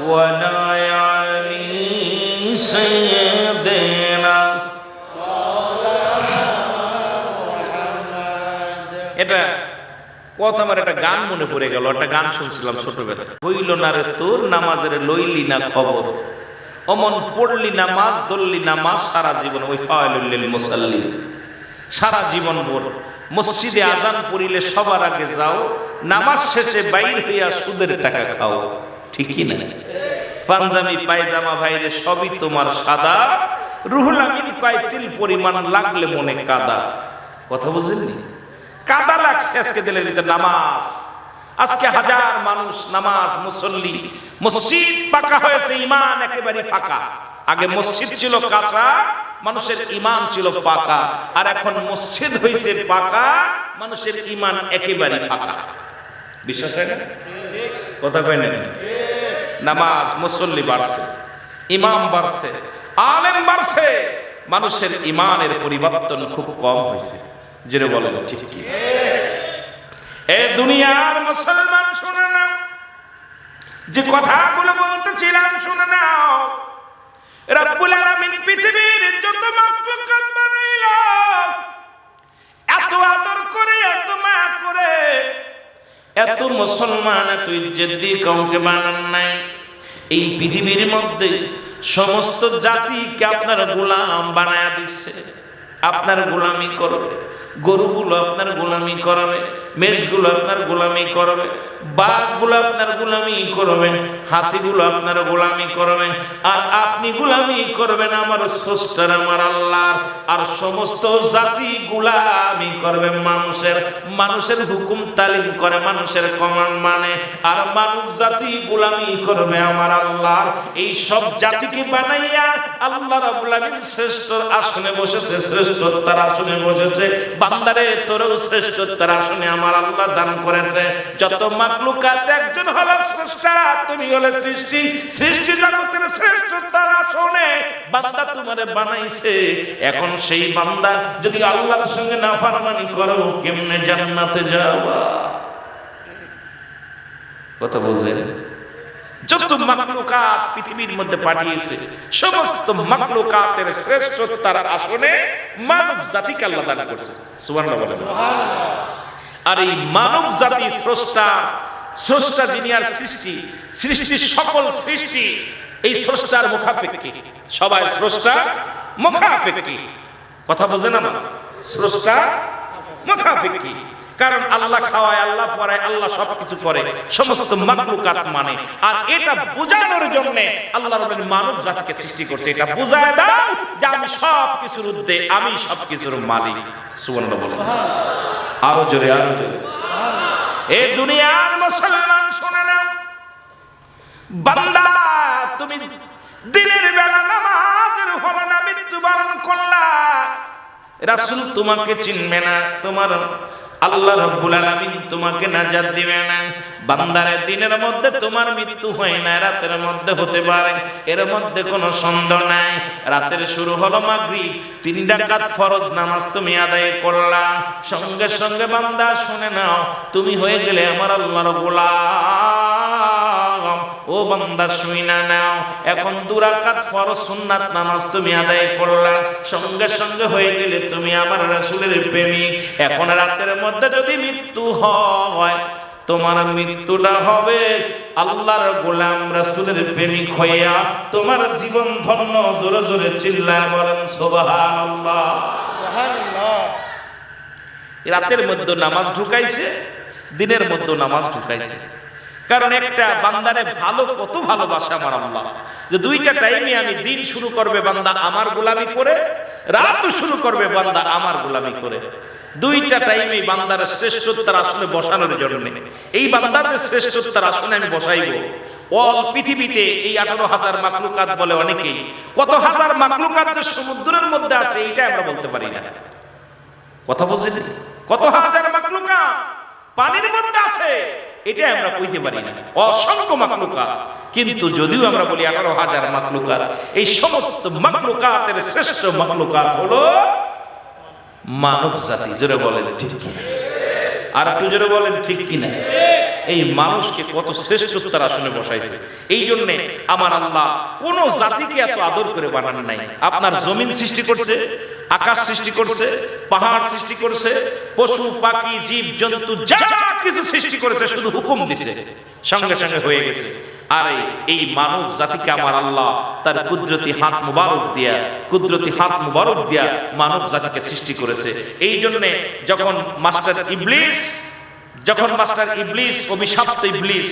S1: ওয়া নায়ালি সাইয়্যিদিনা। এটা কথা আমার একটা গান মনে পড়ে গেল, একটা গান শুনছিলাম ছোটবেলায়। হইল না রে তোর নামাজের লইলি না খবর, অমন পড়লি নামাজ ধরলি নামাজ সারা জীবন। ওই ফাওয়াইলুল লিল মুসাল্লিন, সারা জীবন ভোর মসজিদে আজান পড়িলে সবার আগে যাও, নামাজ শেষে বাইর হইয়া সুদের টাকা খাও। ঠিকই না? পাঞ্জাবি পায়জামা ভাইরে সবই তোমার সাদা, রুহুল আমিন কয় তিল পরিমাণ লাগলে মনে কাদা। কথা বুঝেননি? কাদা লাগছে আজকে দিলের ভিতরে নামাজ। আজকে হাজার মানুষ নামাজ মুসল্লি, মসজিদ পাকা হয়েছে, ঈমান একেবারে ফাঁকা। আগে মসজিদ ছিল কাঁচা, মানুষের ঈমান ছিল পাকা, আর এখন মসজিদ হয়েছে পাকা, মানুষের ঈমান একেবারে ফাঁকা। বিশ্বাস হয় না? কথা কয় না? নামাজ মুসল্লি বাড়ছে, ইমাম বাড়ছে, আলেম বাড়ছে, মানুষের ঈমানের পরিবর্তন খুব কম হয়েছে। যেটা বলেন ঠিক কি? এ দুনিয়ার মুসলমান শুনে নাও, যে কথাগুলো বলতেছিলাম শুনে নাও। রব্বুল আলামিন পৃথিবীর যত মাখলুকাত বানাইলো, এত আদর করে, এত মায়া করে, এত মুসলমান, এত ইজ্জত দিয়ে কাউকে বানান নাই। এই পৃথিবীর মধ্যে সমস্ত জাতিকে আপনার গোলাম বানায়া দিচ্ছে, আপনার গোলামি করবে। গরুগুলো আপনার গোলামি করবে, মেষগুলো আপনার গোলামি করবে, বাঘগুলো আপনার গোলামি করবে, হাতিগুলো আপনার গোলামি করবে, আর আপনি গোলামি করবেন আমার স্রষ্টার, আমার আল্লাহর। আর সমস্ত জাতি গোলামি করবে মানুষের, মানুষের হুকুম তালিম করে, মানুষের কমান্ড মানে, আর মানব জাতি গোলামি করবে আমার আল্লাহর। এই সব জাতিকে বানাইয়া আল্লাহ রাব্বুল আলামিন শ্রেষ্ঠ আসনে বসেছে, শ্রেষ্ঠতার আসনে বসেছে। বান্দারে তোরও শ্রেষ্ঠতার আসনে আমার আল্লাহ দান করেছে। যত মাখলুকাত একজন হলো স্রষ্টা, তুমি হলে সৃষ্টি, সৃষ্টি জগতের শ্রেষ্ঠতার আসনে বান্দা তোমারে বানাইছে। এখন সেই বান্দা যদি আল্লাহর সঙ্গে নাফরমানি করো, কেমনে জান্নাতে যাবা? কথা বুঝেন? যত মাখলুকাত পৃথিবীর মধ্যে পাঠিয়েছে, সমস্ত মাখলুকাতের শ্রেষ্ঠতার আসনে মানব জাতিকে আল্লাহ দান করেছে। সুবহানাল্লাহ বলেন। আর এই মানব জাতি স্রষ্টা, স্রষ্টা যিনি আর সৃষ্টি, সৃষ্টির সকল সৃষ্টি এই স্রষ্টার মুখাপেক্ষী। সবাই স্রষ্টা মুখাপেক্ষী। কথা বোঝেন না? স্রষ্টা মুখাপেক্ষী। কারণ আল্লাহ খাওয়ায়, আল্লাহ পড়ায়, আল্লাহ সবকিছু করে, সমস্ত মাখলুকাত মানে। আর এটা বোঝানোর জন্য আল্লাহ রাব্বুল মানব জাতিকে সৃষ্টি করছে। এটা বোঝায় দাও যে আমি সবকিছুর ঊর্ধ্বে, আমি সবকিছুর মালিক। সুবহানাল্লাহ বলেন। আরো জোরে, আরো জোরে। এই দুনিয়ার মুসলমান শুনে নাও, বান্দা তুমি দিনের বেলা নামাজের হলো না, মৃত্যুবরণ করলা, রাসূল তোমাকে চিনবে না, তোমার আল্লাহ রাব্বুল আলামিন তোমাকে নাজাত দিবে না। বান্দারে দিনের মধ্যে তোমার মৃত্যু হয় না, রাতের মধ্যে হতে পারে, এর মধ্যে কোনো সন্দেহ নাই। রাতের শুরু হলো মাগরিব, 3 রাকাত ফরজ নামাজ তুমি আদায় করলা, সঙ্গে সঙ্গে বান্দা শুনে নাও, তুমি হয়ে গেলে আমার আল্লাহর গোলাম। ও বান্দা শুইনা নাও, এখন 2 রাকাত ফরজ সুন্নাত নামাজ তুমি আদায় করলা, সঙ্গে সঙ্গে হয়ে গেলে তুমি আমার রাসূলের প্রেমিক। এখন রাতের মধ্যে যদি মৃত্যু হয়, তোমার মৃত্যুটা হবে আল্লাহর গোলাম রাসূলের প্রেমিক হইয়া, তোমার জীবন ধন্য। জোরে জোরে চিল্লায় বলেন সুবহানাল্লাহ, সুবহানাল্লাহ। রাতের মধ্যে নামাজ ঢুকাইছে, দিনের মধ্যে নামাজ ঢুকাইছে। কারণ একটা বান্দারে ভালো কত ভালোবাসে আমার আল্লাহ, যে দুইটা টাইমে আমি দিন শুরু করবে বান্দা আমার গোলামি করে, রাতও শুরু করবে বান্দা আমার গোলামি করে। দুইটা টাইমে বান্দার শ্রেষ্ঠতার আসনে বসানোর জন্য এই বান্দার যে শ্রেষ্ঠতার আসনে আমি বসাইবো। অল পৃথিবীতে এই 18,000 মাখলুকাত বলে অনেকেই, কত হাজার মাখলুকাত যে সমুদ্রের মধ্যে আছে এইটা আমরা বলতে পারি না। কথা বুঝছেন? কত হাজার মাখলুকাত পানির মধ্যে আছে এটা আমরা কইতে পারি না, অসংখ্য মাখলুকাত। কিন্তু যদিও আমরা বলি 18,000 মাখলুকাত, এই সমস্ত মাখলুকাতের শ্রেষ্ঠ মাখলুকাত হলো মানব জাতি। জোরে বলেন ঠিক কিনা? আর একটু জোরে বলেন ঠিক কিনা? এই মানুষকে কত শ্রেষ্ঠতার আসনে বসাইছে। এই জন্য আমার আল্লাহ কোন জাতিকে এত আদর করে বানান নাই। আপনার জমিন সৃষ্টি করছে, আকাশ সৃষ্টি করছে, পাহাড় সৃষ্টি করছে, পশু পাখি জীব জন্তু যা কিছু সৃষ্টি করেছে শুধু হুকুম দিছে, সঙ্গে সঙ্গে হয়ে গেছে। আর এই মানব জাতিকে আমার আল্লাহ তার কুদরতি হাত মুবারক দিয়া মানব জাতিকে সৃষ্টি করেছে। এই জন্য যখন মাস্টার ইবলিস অভিশপ্ত ইবলিস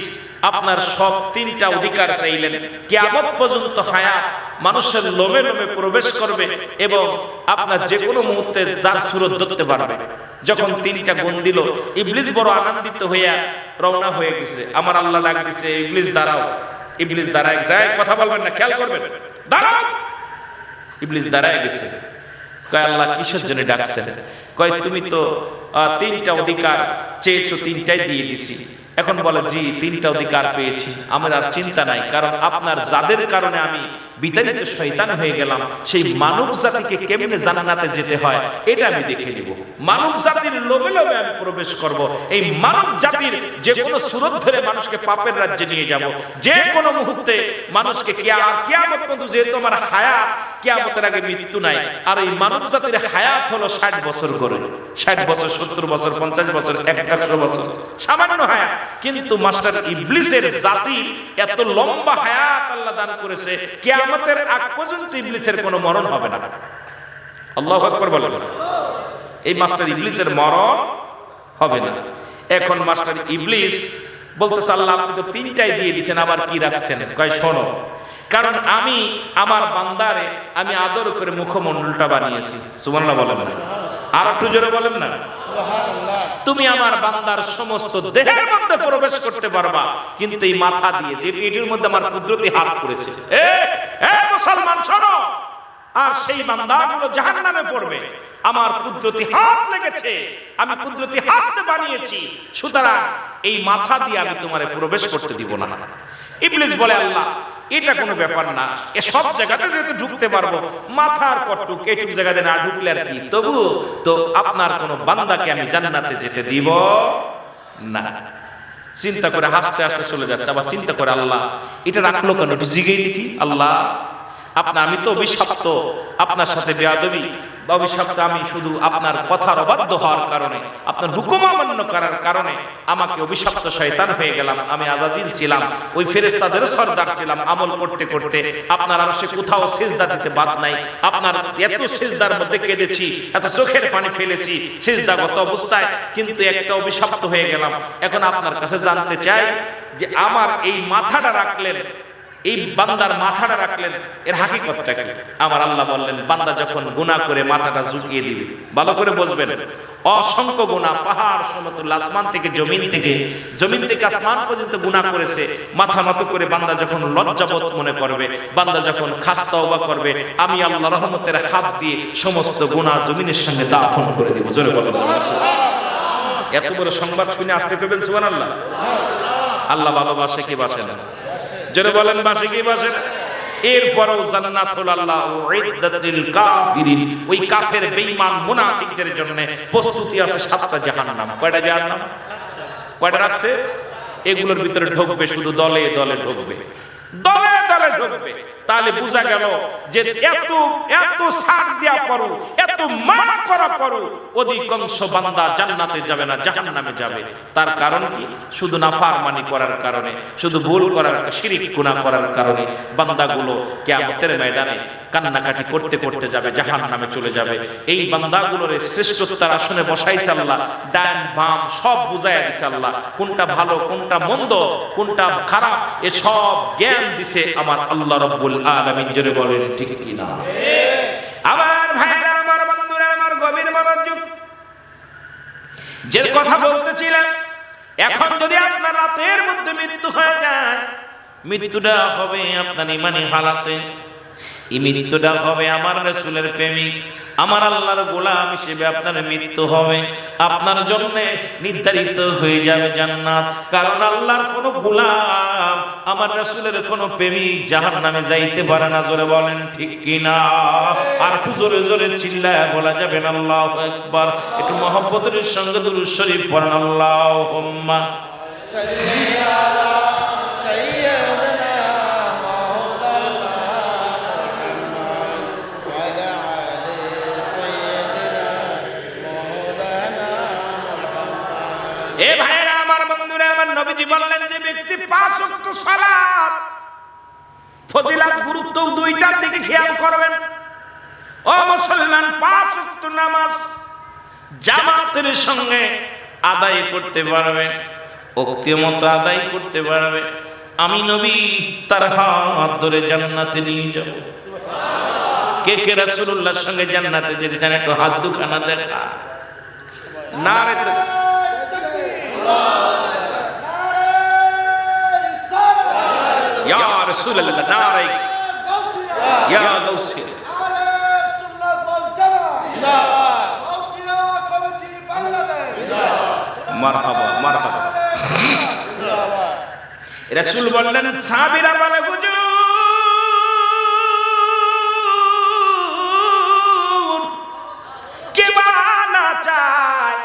S1: আপনার সব তিনটা অধিকার চাইলেন, কিয়ামত পর্যন্ত হায়াত মানুষের লোমে লোমে প্রবেশ করবে এবং আপনার যে কোনো মুহূর্তে যার সুরত ধরতে পারবে। যখন তিনটা গুণ দিল, ইবলিস বড় আনন্দিত হইয়া রওনা হয়ে গেছে। আমার আল্লাহ ডাক দিছে, ইবলিস দাঁড়াও। ইবলিস দাঁড়ায় যায়, কথা বলবেন না, খেয়াল করবেন, দাঁড়াও। ইবলিস দাঁড়ায় গেছে। কয় আল্লাহ কিসের জন্য ডাকছেন? কয় তুমি তো তিনটা অধিকার চেয়েছো, তিনটাই দিয়ে দিছি। এখন বলে জি তিনটা অধিকার পেয়েছি, আমার আর চিন্তা নাই, কারণ আপনার যাদের কারণে আমি বিতাড়িত শয়তান হয়ে গেলাম সেই মানব জাতিকে কেমনে জান্নাতে যেতে হয় এটা আমি দেখে নিব। মানব জাতির লোভে লোভে আমি প্রবেশ করব। এই মানব জাতির যে কোনো সুরত ধরে মানুষকে পাপের রাজ্যে নিয়ে যাব। যে কোনো মুহূর্তে মানুষকে কিয়ামত পর্যন্ত, যেহেতু আমার হায়াত কিয়ামতের আগে মৃত্যু নাই, আর এই মানব জাতির হায়াত হলো 60 বছর করে, 60 বছর, 70 বছর, 50 বছর, 100 বছর, সামান্য হায়াত। কিন্তু মাস্টার ইবলিসের জাতি এত লম্বা হায়াত আল্লাহ দান করেছে, কিয়ামতের আগ পর্যন্ত ইবলিসের কোনো মরণ হবে না। আল্লাহু আকবার বলেন। এই মাস্টার ইবলিসের মরণ হবে না। এখন মাস্টার ইবলিস বলতেছে আল্লাহ আপনি তো তিনটাই দিয়ে দিয়েছেন, আবার কি রাখছেন? কয় শোনো, কারণ আমি আমার বান্দারে আমি আদর করে মুখমণ্ডলটা বানিয়েছি। সুবহানাল্লাহ বলেন না? আর একটু জোরে বলেন না? তুমি আমার বান্দার সমস্ত দেহের মধ্যে প্রবেশ করতে পারবা, কিন্তু এই মাথা দিয়ে, যে এটির মধ্যে আমার কুদরতি হাত করেছে। মুসলমান শোনো, আর সেই বান্দাগুলো জাহান্নামে পড়বে। আমার কুদরতি হাত লেগেছে, আমি কুদরতি হাত বানিয়েছি, সুতরাং এই মাথা দিয়ে আমি তোমারে প্রবেশ করতে দিব না। ইবলিস বলে আল্লাহ এটা কোনো ব্যাপার না, এ সব জায়গাতে যেহেতু ঢুকতে পারবো, মাথার কটুক এইটুক জায়গাতে না ঢুকলে আর কি, তবু তো আপনার কোনো বান্দাকে আমি জান্নাতে যেতে দিব না। চিন্তা করে হাসতে হাসতে চলে যাচ্ছে। আবার চিন্তা করে আল্লাহ এটা রাখলো কেন, একটু জিগেই দেখি। আল্লাহ আমি তো অভিশপ্ত, আপনার সাথে বেয়াদবি অভিশপ্ত, আমি শুধু আপনার কথার অবাধ্য হওয়ার কারণে, আপনার হুকুম অমান্য করার কারণে আমাকে অভিশপ্ত শয়তান হয়ে গেলাম। আমি আজাজিল ছিলাম, ওই ফেরেশতাদের সরদার ছিলাম। আমল করতে করতে আপনার আরশে কোথাও সিজদা দিতে বাদ নাই। আপনার এত সিজদার মধ্যে কেঁদেছি, এত চোখের পানি ফেলেছি সিজদাগত অবস্থায়, কিন্তু একটা অভিশপ্ত হয়ে গেলাম। এখন আপনার কাছে জানতে চাই যে আমার এই মাথাটা রাখলেন, এই বান্দার মাথাটা রাখলেন, এর হাকিকতটা কি? আমার আল্লাহ বললেন বান্দা যখন গুনাহ করে মাথাটা ঝুঁকিয়ে দিবে, ভালো করে বুঝবেন, অসংখ্য গুনাহ, পাহাড় সমতুল্য, আসমান থেকে জমিন থেকে আসমান পর্যন্ত গুনাহ করেছে। মাথা নত করে বান্দা যখন লজ্জাবোধ মনে করবে, বান্দা যখন খাস তওবা করবে, আমি আল্লাহ রহমতের হাত দিয়ে সমস্ত গুনাহ জমিনের সঙ্গে দাফন করে দিব। জোরে বলেন সুবহানাল্লাহ। এত বড় সংবাদ শুনে আসতে পেবেন সুবহানাল্লাহ। আল্লাহ ভালোবাসে কি বাসে না? জোরে বলেন বাসে কি বাসে না? এরপরও জান্নাত হল আল্লাহ উইদ্দাতিল কাফিরিন, ওই কাফের বেঈমান মুনাফিকদের জন্য প্রস্তুতি আছে 7টা জাহান্নাম। কয়টা জাহান্নাম? কয়টা রাখছে? এগুলোর ভিতরে ঢুকবে শুধু দলে দলে ঢুকবে, দলে দলে ঢুকবে। তাহলে বোঝা গেল যে এত ছাড় দেওয়া পরও, এত এত মানা করা পরও অধিকাংশ বান্দা জান্নাতে যাবে না, জাহান্নামে যাবে। তার কারণ কি? শুধু নাফরমানি করার কারণে, শুধু ভুল করার, শিরক গুনাহ করার কারণে বান্দাগুলো কিয়ামতের ময়দানে কান্নাকাটি করতে করতে যাবে, জাহান্নামে চলে যাবে। এই বান্দাগুলোর শ্রেষ্ঠতার আসনে বসাইছে আল্লাহ, ডান বাম সব বুঝাইয়া দিছে আল্লাহ, কোনটা ভালো কোনটা মন্দ কোনটা খারাপ এ সব জ্ঞান দিছে আমার আল্লাহ রাব্বুল আলামিন। জোরে বলেন ঠিক কি না? আমার ভাইরা, আমার বন্ধুরা, আমার গভীর মনোযোগ, যে কথা বলতেছিলাম, এখন যদি আপনার রাতের মধ্যে মৃত্যু হয়ে যায়, মৃত্যুটা হবে আপনার ইমানি হালাতে, এই মৃত্যুটা হবে আমার রাসূলের প্রেমিক, আমার আল্লাহর গোলাম হিসেবে আপনার মৃত্যু হবে। আপনার জন্য নির্ধারিত হয়ে যাবে জান্নাত, কারণ আল্লাহর কোন গোলাম, আমার রাসূলের কোন প্রেমিক জাহান্নামে যাইতে পারে না। জোরে বলেন ঠিক কি না? আর একটু জোরে জোরে চিল্লায়া বলা যাবে না আল্লাহু আকবার। একটু মহব্বতের সঙ্গে দুরূদ শরীফ পড়েন, আল্লাহুম্মা সাল্লি আলা সাইয়্যিদিনা মাওলানা মুহাম্মদ ওয়া আলা আলি সাইয়্যিদিনা মাওলানা মুহাম্মদ। এ ভাইরা, আমার বন্ধুরা, আমার নবীজি বললেন যে ব্যক্তি 5 ওয়াক্ত সালাত ফজিলত গুরুত্ব দুইটার দিকে খেয়াল করবেন। ও মুসলমান, 5 ওয়াক্ত নামাজ জামাতের সঙ্গে আদায় করতে পারবে, ওক্তের মতো আদায় করতে পারবে, আমি নবী তার হাত ধরে জান্নাতে নিয়ে যাব। কে কে রাসূলুল্লাহর সঙ্গে জান্নাতে যেতে চান? একটু হাত দুখানা দেখা। নারে ইয়া রাসূলুল্লাহ, নারে ইয়া গাউসি, মারহাবা মারহাবা। রাসূল বললেন, সাহাবীরা বলে, হুজুর কে বানা চায়?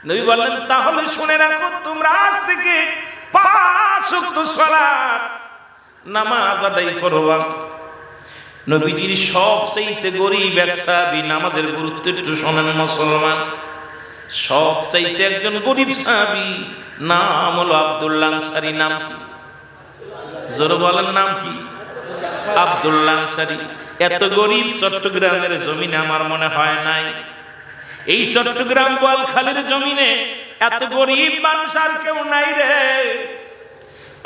S1: নবী বললেন, তাহলে শুনে রাখো, তোমরা আজ থেকে 5 ওয়াক্ত সালাত নামাজ আদায় করবা। নবীজির সবচেয়ে গরীব এক সাহাবী, নামাজের গুরুত্ব একটু শোনেন মুসলমান। সবচাইতে একজন গরীব সাহাবী, নাম হলো আব্দুল্লাহ আনসারী। নাম কি? জোরে বলেন, নাম কি? আব্দুল্লাহ আনসারী। এত গরীব চট্টগ্রামের জমিনে আমার মনে হয় নাই। এই চট্টগ্রাম বোয়ালখালীর জমিনে এত গরীব মানুষ আর কেউ নাই রে।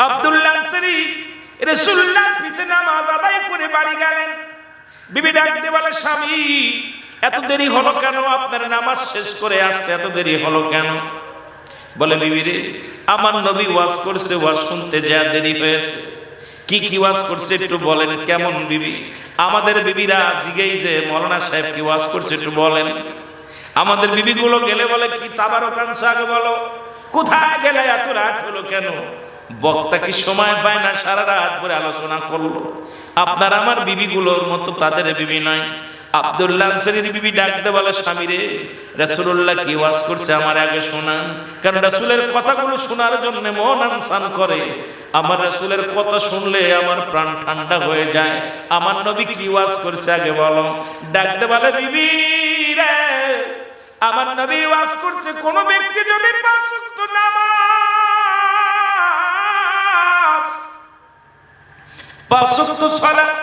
S1: আব্দুল্লাহ আনসারী রাসূলুল্লাহর পিছে নামাজ আদায় করে বাড়ি গেলেন। বিবি ডাক দিয়ে বলে, স্বামী এত দেরি হলো কেন? আপনার নামাজ শেষ করে আসতে এত দেরি হলো কেন? বলে, বিবি রে, আমার নবী ওয়াজ করছে, ওয়াজ শুনতে যা দেরি হয়েছে। কি কি ওয়াজ করছে একটু বলেন। কেমন বিবি? আমাদের বিবিরা জিগেই যে মাওলানা সাহেব কি ওয়াজ করছে একটু বলেন। আমাদের বিবিগুলো গেলে বলে, কি তাবারকাংশ আগে বলো, কোথায় গেলে এত রাত হলো কেন? বক্তা কি সময় পায় না সারা রাত ধরে আলোচনা করলো? আপনার আমার বিবিগুলোর মতো তাদের বিবি নাই। আব্দুল্লাহ আনসারীর বিবি ডাকতে বলে, স্বামী রে, রাসূলুল্লাহ কি ওয়াজ করছে আমার আগে শোনান, কারণ রাসূলের কথাগুলো শোনার জন্য মন আনসান করে। আমার রাসূলের কথা শুনলে আমার প্রাণ ঠান্ডা হয়ে যায়। আমার নবী কি ওয়াজ করছে আগে বলো। ডাকতে বলে, বিবি রে, আমার নবী ওয়াজ করছে, কোন ব্যক্তি যদি 5 ওয়াক্ত নামাজ, 5 ওয়াক্ত সালাত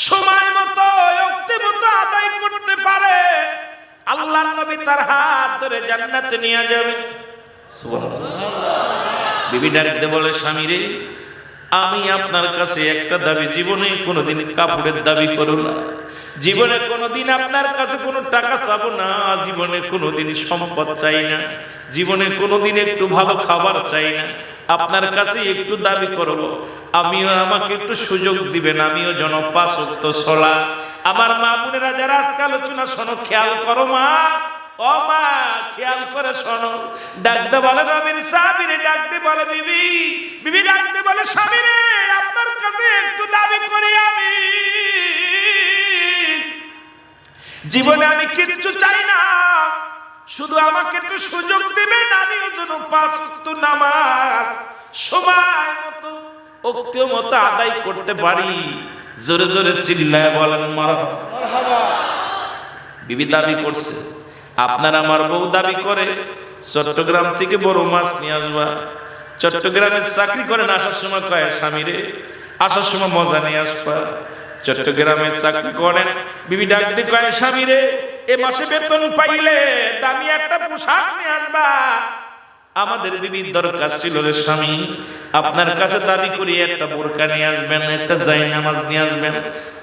S1: সময় মতো ওক্তে মতো আদায় করতে পারে, আল্লাহর নবী তার হাত ধরে জান্নাতে নিয়ে যাবে। সুবহানাল্লাহ। বিবি ডাকতে বলে, স্বামী রে, আমি আপনার কাছে একটা দাবি, জীবনে কোনোদিন কাপড়ের দাবি করো না, জীবনে কোনোদিন আপনার কাছে কোনো টাকা চাবো না, জীবনে কোনোদিন সম্পদ চাই না, জীবনে কোনোদিন একটু ভালো খাবার চাই না, আপনার কাছে একটু দাবি করব, আমিও আমাকে একটু সুযোগ দিবেন, আমিও যেন 5 ওয়াক্ত সালাত। আমার মা বোনেরা যারা আজকে আলোচনা শোনো, খেয়াল করো মা, ও মা, খেয়াল করে শোনো। ডাকতে বলে নবীর সাহাবীরে, ডাকতে বলে বিবি, বিবি ডাকতে বলে, স্বামী রে, আপনার কাছে একটু দাবি করি, আমি জীবনে আমি কিচ্ছু চাই না, শুধু আমাকে একটু সুযোগ দিবেন, আমিও যেন 5 ওয়াক্ত নামাজ সময় মতো ওক্ত মতো আদায় করতে পারি। জোরে জোরে চিল্লায় বলেন মারহাবা। বিবি দাবি করছে, আপনার আমার বউ দাবি করে চট্টগ্রাম থেকে বড় মাছ নিয়ে আসবা। চট্টগ্রামে চাকরি করেন, আসার সময় কয় স্বামী রে আসার সময় মজা নিয়ে আসবা। চট্টগ্রামে চাকরি করেন, বিবি ডাক দিয়ে কয় স্বামী রে এ মাসে বেতন পাইলে দামি একটা পোশাক নিয়ে আসবা। আমাদের বিবির দরকার ছিল রে স্বামী, আপনার কাছে দাবি করি একটা বোরকা নিয়ে আসবেন, একটা জায় নামাজ নিয়ে আসবেন,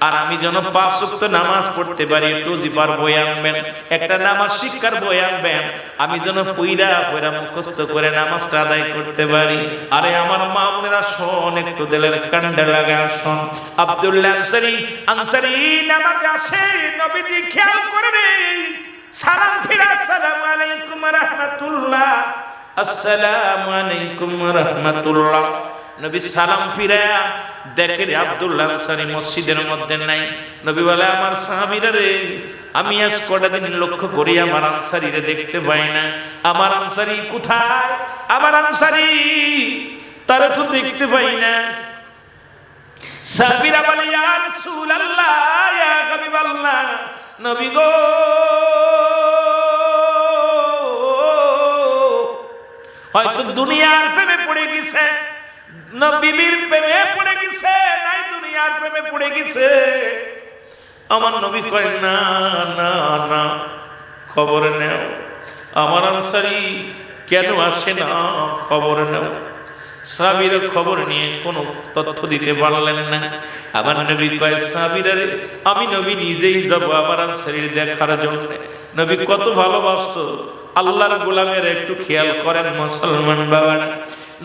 S1: আর আমি যেন 5 ওয়াক্ত নামাজ পড়তে পারি একটু জিপার বই আনবেন, একটা নামাজ শিক্ষার বই আনবেন, আমি যেন পইরা মুখস্থ করে নামাজটা আদায় করতে পারি। আরে আমার মা বোনেরা শোন, একটু দিলের কান্ডা লাগা শোন। আব্দুল্লাহ আনসারী নামাজে আসে, নবীজি খেয়াল করে রে সালাম ফিরা, আসসালামু আলাইকুম ওয়া রাহমাতুল্লাহ, আসসালামু আলাইকুম ওয়া রাহমাতুল্লাহ। নবী সালাম ফিরায়া দেখে রে আব্দুল্লাহ আনসারী মসজিদের মধ্যে নাই। নবী বলে আমার সাহাবীরা রে, আমি আজ কটা দিন লক্ষ্য করি আমার আনসারীরে দেখতে পাই না, আমার আনসারী কোথায়, আমার আনসারী তারা তো দেখতে পাই না। সাহাবীরা বলে ইয়া রাসূলুল্লাহ, ইয়া হাবিবাল্লাহ, নবী গো হয়তো দুনিয়ার প্রেমে পড়ে গেছে, নবীর প্রেমে পড়ে গেছে, নাই দুনিয়ার প্রেমে পড়ে গেছে। আমার নবী কয় না না না, খবর নেও, আমার আনসারী কেন আসে না, খবর নেও। সাহাবীরা খবর নিয়ে কোনো তথ্য দিতে পারলেন না। আমার নবী কয় সাহাবীরা রে, আমি নবী নিজেই যাব আমার আনসারীর দেখার জন্য। নবী কত ভালোবাসতো, আল্লাহর গোলামের একটু খেয়াল করেন মুসলমান বাবারা।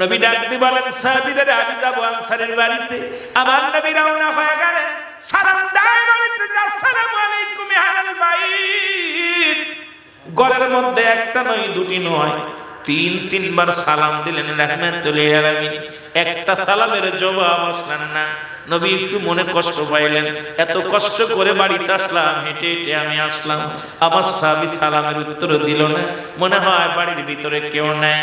S1: নবী ডাকতে বলেন সাহাবীরা রে, আমি যাব আনসারীর বাড়িতে। আমার নবী রওনা হয়ে গেলেন, সালাম দেয় বাড়িতে, আসসালামু আলাইকুম আহলাল বাইত। ঘরের মধ্যে একটা নয় দুটি নয়, 3-3বার সালাম দিলেন রাহমাতুল লিল আলামিন। একটা সালামের জবাব আসলেন না। নবী একটু মনে কষ্ট পাইলেন, এত কষ্ট করে বাড়িতে আসলাম, হেঁটে হেঁটে আমি আসলাম, আমার সাহাবী সালামের উত্তর দিল না, মনে হয় বাড়ির ভিতরে কেউ নাই।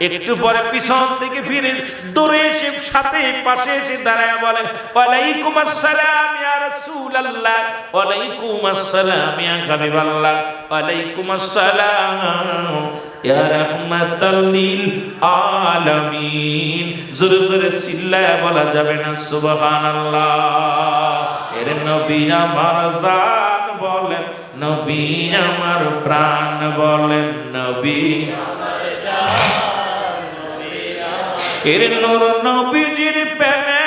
S1: একটু পরে পিছন থেকে ফিরে দৌড়ে এসে সাথে পাশে এসে দাঁড়ায় বলে ওয়ালাইকুম আসসালাম ইয়া রাসূলুল্লাহ, ওয়ালাইকুম আসসালাম ইয়া হাবিবাল্লাহ, ওয়ালাইকুম আসসালাম ইয়া রাহমাতাল লিল আলামিন। জোরে জোরে চিল্লায়া বলা যাবে না সুবহানাল্লাহ। এর নবী আমার জান বলেন, নবী আমার প্রাণ বলেন, নবী আমার জান, নবী আমার এর নূর নবীজির প্রেমে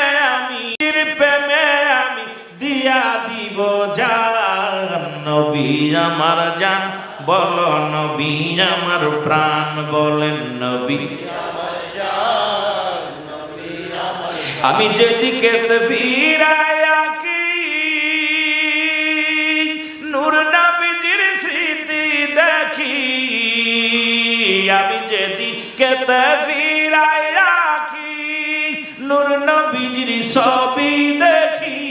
S1: আমি দিয়া দিব জান, নবী আমার জান বলো, নবী আমার প্রাণ বলেন, নবী আমার জান, নবী আমার প্রাণ। আমি যেদিকে ফিরায়া কি নূর নবীজির স্মৃতি দেখি, আমি যেদিকে ফিরায়া কি নূর নবীজির ছবি দেখি।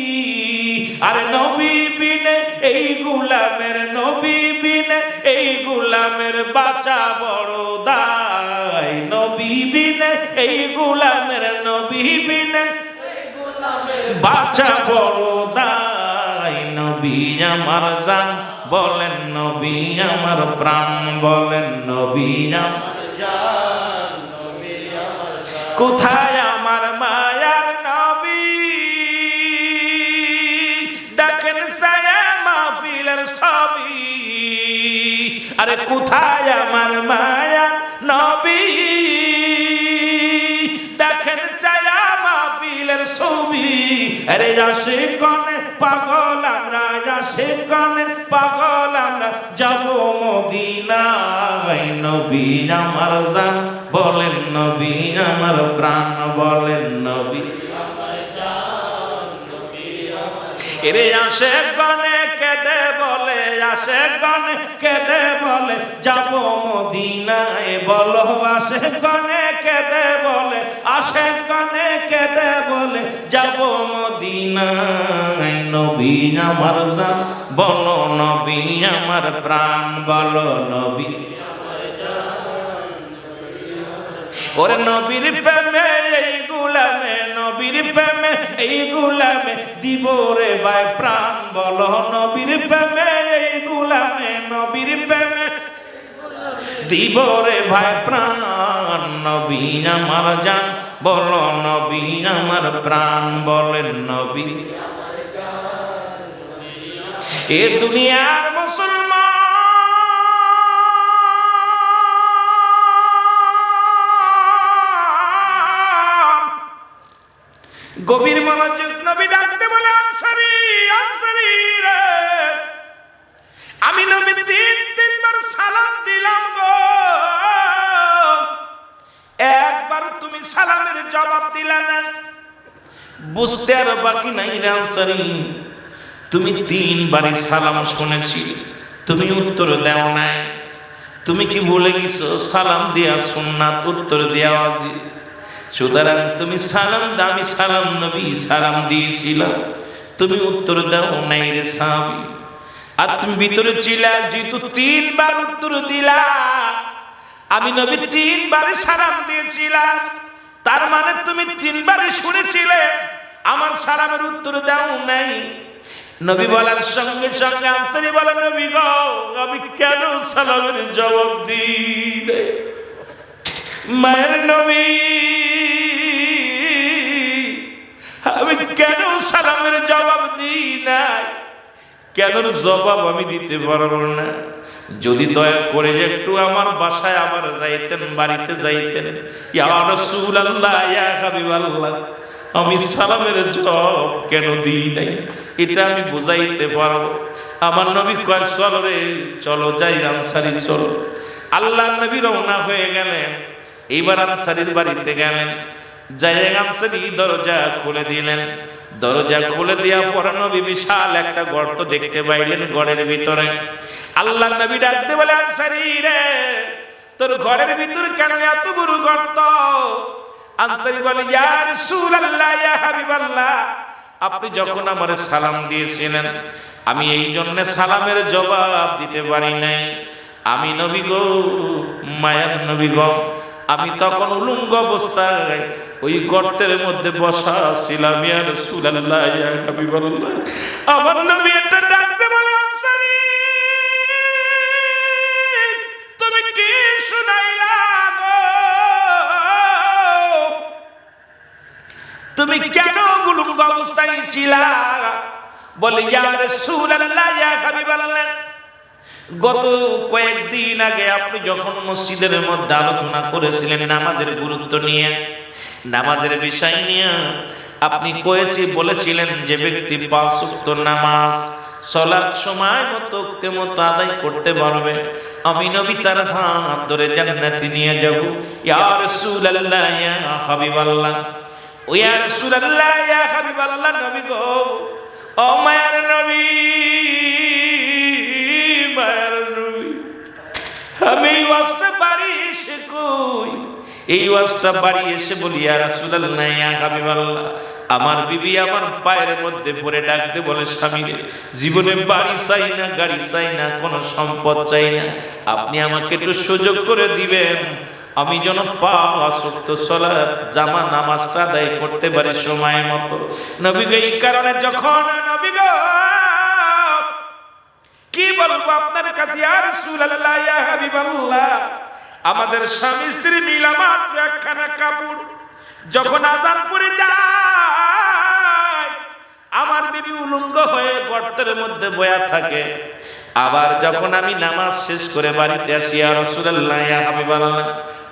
S1: আর নবী বিনে এই গোলামের, নবী বিনে এই গোলামের বাঁচা বড় দায়, নবী বিনে এই গোলামের, নবী বিনে এই গোলামের বাঁচা বড় দায়। নবী আমার জান বলেন, নবী আমার প্রাণ বলেন, নবী আমার জান, নবী আমার প্রাণ। কোথায় আমার মায়ার নবী, দেখেন সায়া মাহফিলের ছবি। আরে কোথায় আমার মায়া নবী, দেখেন ছায়া মাহফিলের ছবি। আরে আশিকানে পাগল আমরা, আশিকানে পাগল আমরা, যাব মদিনায়। নবী আমার জান বলেন, নবী আমার প্রাণ বলেন, নবী আমার জান, নবী আমার প্রাণ। এরে আশিকানে কেঁদে বলে, আশিকানে কেঁদে বলে, যাব মদিনায়। বলো আশিকানে কেঁদে বলে, আশিকানে কেঁদে বলে, যাব মদিনায়। নবী আমার জান বলো, নবী আমার প্রাণ বলো, নবী আমার জান, নবী আমার প্রাণ। ওরে নবীর প্রেমে এই গোলামে, নবীর প্রেমে এই গোলামে দিব রে ভাই প্রাণ বলো, নবীর প্রেমে এই গোলামে নবীর প্রেমে দিব রে ভাই প্রাণ, নবী আমার জান বলো নবী আমার প্রাণ, বলেন নবী এ দুনিয়ার মুসলমান গভীর মনোযোগ নবী ডাকতে বলে আনসারী আনসারী রে, আমি নবী তিনবার সালাম দিলাম গো, একবার তুমি সালামের জবাব দিলা না, বুঝতে আর বাকি নাই রে আনসারী, তুমি তিনবারই সালাম শুনেছি, তুমি উত্তর দাও নাই, তুমি কি ভুলে গেছো সালাম দেয়া সুন্নাত, উত্তর দেয়া ওয়াজিব, সুতরাং তুমি সালাম দাও, আমি সালাম নবী সালাম দিয়েছিলাম, তুমি উত্তর দাও নাই রে সাহাবী। আর তুমি ভিতরে ছিলা, যেহেতু তিনবার উত্তর দিলা, আমি নবী তিনবারই সালাম দিয়েছিলাম, তার মানে তুমি তিনবারই শুনেছিলে, আমার সালামের উত্তর দাও নাই। নবী বলার সঙ্গে সঙ্গে আনসারী বলে নবী গো, আমি কেন সালামের জবাব দিই নাই? মায়ের নবী, আমি কেন সালামের জবাব দিই নাই? কেন জবাব আমি দিতে পারবো না? যদি দয়া করে একটু আমার বাসায় আবার যাইতেন, বাড়িতে যাইতেন, ইয়া রাসূলুল্লাহ ইয়া হাবিবাল্লাহ, আমি সালামের জবাব কেন দিই নাই এটা আমি বুঝাইতে পারবো। আমার নবী কয় চলো রে চলো যাই, আনসারী চলো। আল্লাহ নবী রওনা হয়ে গেলেন, এইবার আনসারীর বাড়িতে গেলেন, যাই আনসারী দরজা খুলে দিলেন, দরজা খুলে দেওয়ার পরে নবী বিশাল একটা গর্ত দেখতে পাইলেন ঘরের ভিতরে। আল্লাহ নবী ডাকতে বলে আনসারী রে, তোর ঘরের ভিতরে কেন এত বড় গর্ত? আনসারী বলে ইয়া রাসূলুল্লাহ ইয়া হাবিবাল্লাহ, আপনি যখন আমারে সালাম দিয়েছিলেন আমি এই জন্য সালামের জবাব দিতে পারি নাই। আমি নবী গো, মায়ার নবী গো, আমি তখন উলঙ্গ অবস্থায় ওই গর্তের মধ্যে বসা ছিলাম। ইয়া রাসূলুল্লাহ ইয়া হাবিবাল্লাহ, আমার নবী এটা ডাকতে বলে আনসারী তুমি কি শুনাইলা গো? তুমি কেন উলঙ্গ অবস্থায় ছিলা? বলে ইয়া রাসূলুল্লাহ ইয়া হাবিবাল্লাহ, গত কয়েকদিন আগে আপনি যখন মসজিদের মধ্যে আলোচনা করেছিলেন নামাজের গুরুত্ব নিয়ে, নামাজের বিষয় নিয়ে, আপনি বলেছিলেন যে ব্যক্তি 5 ওয়াক্ত নামাজ সালাত সময় মতো আদায় করতে পারবে, আমি নবী তার হাত ধরে জান্নাতে নিয়ে যাব। ইয়া রাসূলুল্লাহ ইয়া হাবিবাল্লাহ, ও ইয়া রাসূলুল্লাহ ইয়া হাবিবাল্লাহ, নবী গো, ও মায়ার নবী, মায়ার নবী, আমি এই ওয়াজটা বাড়ি এসে কই, এই ওয়াজটা বাড়ি এসে বলি ইয়া রাসূলুল্লাহ ইয়া হাবিবাল্লাহ, আমার বিবি আমার পায়ের মধ্যে পড়ে ডাকতে বলে স্বামী রে, জীবনে বাড়ি চাই না, গাড়ি চাই না, কোনো সম্পদ চাই না, আপনি আমাকে একটু সুযোগ করে দিবেন, আমি যেন 5 ওয়াক্ত সালাত জামা নামাজটা আদায় করতে পারি সময় মতো। নবী গো, এই কারণে যখন নবী গো কি বলবো আপনার কাছে ইয়া রাসূলুল্লাহ ইয়া হাবিবাল্লাহ, আমাদের স্বামী স্ত্রী মিলা মাত্র একখানা কাপড়, যখন আযান পড়ে যায় আমার বিবি উলঙ্গ হয়ে গর্তের মধ্যে বয়া থাকে, আবার যখন আমি নামাজ শেষ করে বাড়িতে আসি ইয়া রাসূলুল্লাহ ইয়া হাবিবাল্লাহ,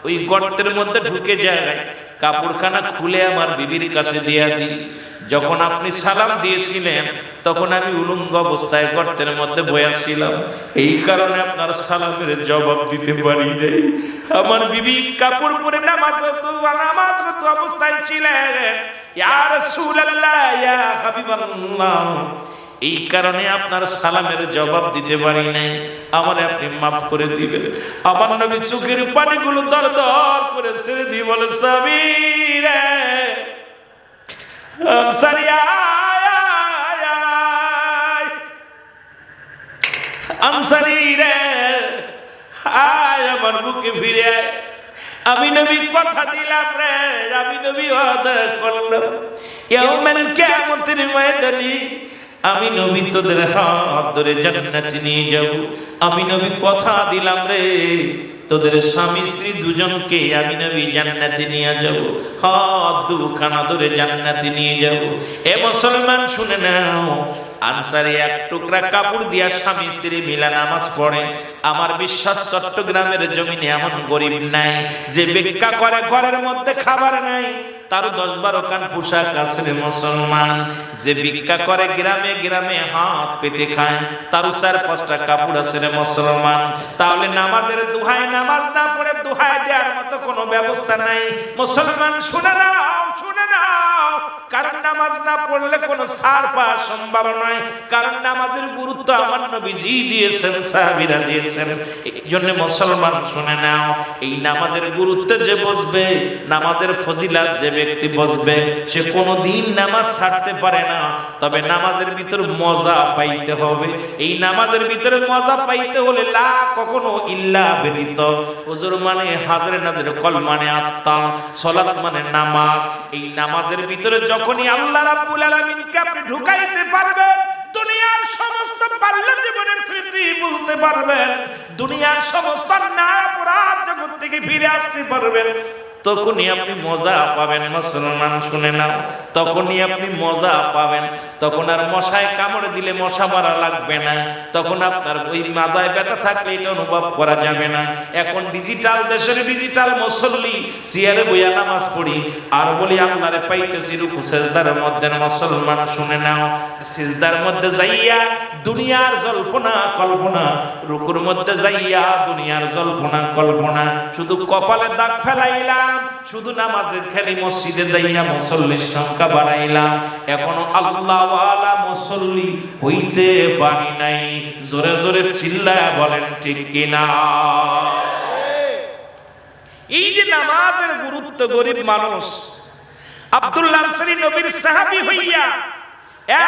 S1: ওই গর্তের মধ্যে ঢুকে যায়, কাপড়খানা খুলে আমার বিবির কাছে দিয়া দিই। যখন আপনি সালাম দিয়েছিলেন তখন আমি উলঙ্গ অবস্থায় গর্তের মধ্যে বয়া ছিলাম, এই কারণে আপনার সালামের জবাব দিতে পারি নাই। আমার বিবি কাপড় পরে নামাজরত অবস্থায় ছিলেন ইয়া রাসূলুল্লাহ ইয়া হাবিবাল্লাহ, এই কারণে আপনার সালামের জবাব দিতে পারি নাই, আমারে আপনি মাফ করে দিবেন। আমার নবী চোখের পানিগুলো দর দর করে ছেড়ে দিয়ে বলে স্বামী রে, আনসারী আনসারী রে, আয় আমার বুকে ফিরে আয়, আমি নবী কথা দিলাম রে, আমি নবী ওয়াদা করলাম ইয়াউমাল কিয়ামতের ময়দানে আমি নবী তোদের হাত ধরে জান্নাতে নিয়ে যাব। আমি নবী কথা দিলাম রে, তোদের স্বামী স্ত্রী দুজনকে আমি নবী জান্নাতে নিয়ে যাব, হাত দুখানা ধরে জান্নাতে নিয়ে যাব। এ মুসলমান শুনে নাও, আনসারী এক টুকরা কাপড় দিয়া স্বামী স্ত্রী মিলা নামাজ পড়ে। আমার বিশ্বাস চট্টগ্রামের জমিনে এমন গরিব নাই যে ভিক্ষা করে, ঘরের মধ্যে খাবার নাই, তার 10-12 খান পোশাক আছে রে মুসলমান। যে ভিক্ষা করে গ্রামে গ্রামে হাত পেতে খায়, তার 4-5টা কাপড় আছে রে মুসলমান। তাহলে নামাজের দোহাই নামাজ না পড়ে দোহাই দেওয়ার মতো কোনো ব্যবস্থা নাই। মুসলমান শুনে নাও, শুনে নাও, কারণ নামাজ না পড়লে কোনো ছাড় পাওয়া সম্ভব নয়। কারণ নামাজের গুরুত্ব আমার নবীজি দিয়েছেন, সাহাবীরা দিয়েছেন। এই জন্য মুসলমান শুনে নাও, এই নামাজের গুরুত্ব যে বুঝবে, নামাজের ফজিলাত যে ব্যক্তি বুঝবে, সে কোনোদিন নামাজ ছাড়তে পারে না। তবে নামাজের ভিতর মজা পাইতে হবে। এই নামাজের ভিতরে মজা পাইতে হলে লা কখনো ইল্লা ব্যতীত। হুজুর মানে হাজরে নাজরে, কল মানে আত্মা, সালাত মানে নামাজ। এই নামাজের ভিতরে যখনই আল্লাহ রাব্বুল আলামিনকে আপনি ঢুকাইতে পারবেন, দুনিয়ার সমস্ত পাল্লা জীবনের স্মৃতি ভুলতে পারবেন, দুনিয়ার সমস্ত অন্যায় অপরাধ জগৎ থেকে ফিরে আসতে পারবেন, তখনই আপনি মজা পাবেন। মুসলমান শুনে নাও, তখনই আপনি মজা পাবেন। তখন আর মশায় কামড় দিলে মশা মারা লাগবে না, তখন আপনার ওই মাথায় ব্যথা থাকলে এটা অনুভব করা যাবে না। এখন ডিজিটাল দেশের ডিজিটাল মুসল্লি চেয়ারে বইয়া নামাজ পড়ি আর বলি আল্লাহরে পাইতেছি রুকু সিজদার মধ্যে। মুসলমান শুনে নাও, সিজদার মধ্যে যাইয়া দুনিয়ার জল্পনা কল্পনা, রুকুর মধ্যে যাইয়া দুনিয়ার জল্পনা কল্পনা, শুধু কপালে দাগ ফেলাইলাম, শুধু নামাজের খেলি মসজিদে যাইয়া মুসল্লির সংখ্যা বাড়াইলাম, এখনো আল্লাহ ওয়ালা মুসল্লি হইতে পারি নাই। জোরে জোরে চিল্লায়া বলেন ঠিক কিনা? এই যে নামাজের গুরুত্ব, গরিব মানুষ আব্দুল্লাহ আনসারী নবীর সাহাবী হইয়া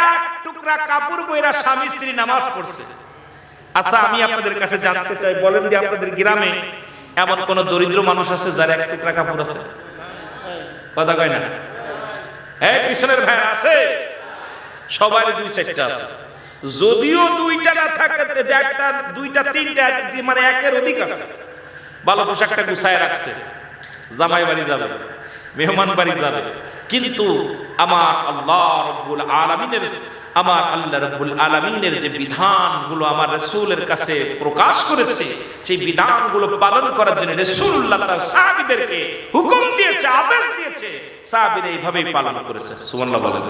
S1: এক টুকরা কাপড় পরা স্বামী স্ত্রী নামাজ পড়ছে। আচ্ছা, আমি আপনাদের কাছে জানতে চাই, বলেন যে আপনাদের গ্রামে এমন কোন দরিদ্র মানুষ আছে যার এক টুকরা কাপড় আছে? কথা কয় না? এই পিছনের ভাই আছে? সবার 2-4টা আছে। যদিও 2টা না থাকে, একটা 2টা 3টা মানে একের অধিক আছে। ভালো পোশাকটা গুছায় রাখছে, জামাই বাড়ি যাবে, মেহমান বাড়ি যাবে, কিন্তু আমার আল্লাহ রাব্বুল আলামিনের, আমার আল্লাহ রাব্বুল আলামিনের যে বিধানগুলো আমার রাসূলের কাছে প্রকাশ করেছে, সেই বিধানগুলো পালন করার জন্য রাসূলুল্লাহ তার সাহাবীদেরকে হুকুম দিয়েছে, আদেশ দিয়েছে। সাহাবীরা এইভাবেই পালন করেছে। সুবহানাল্লাহ বলেন,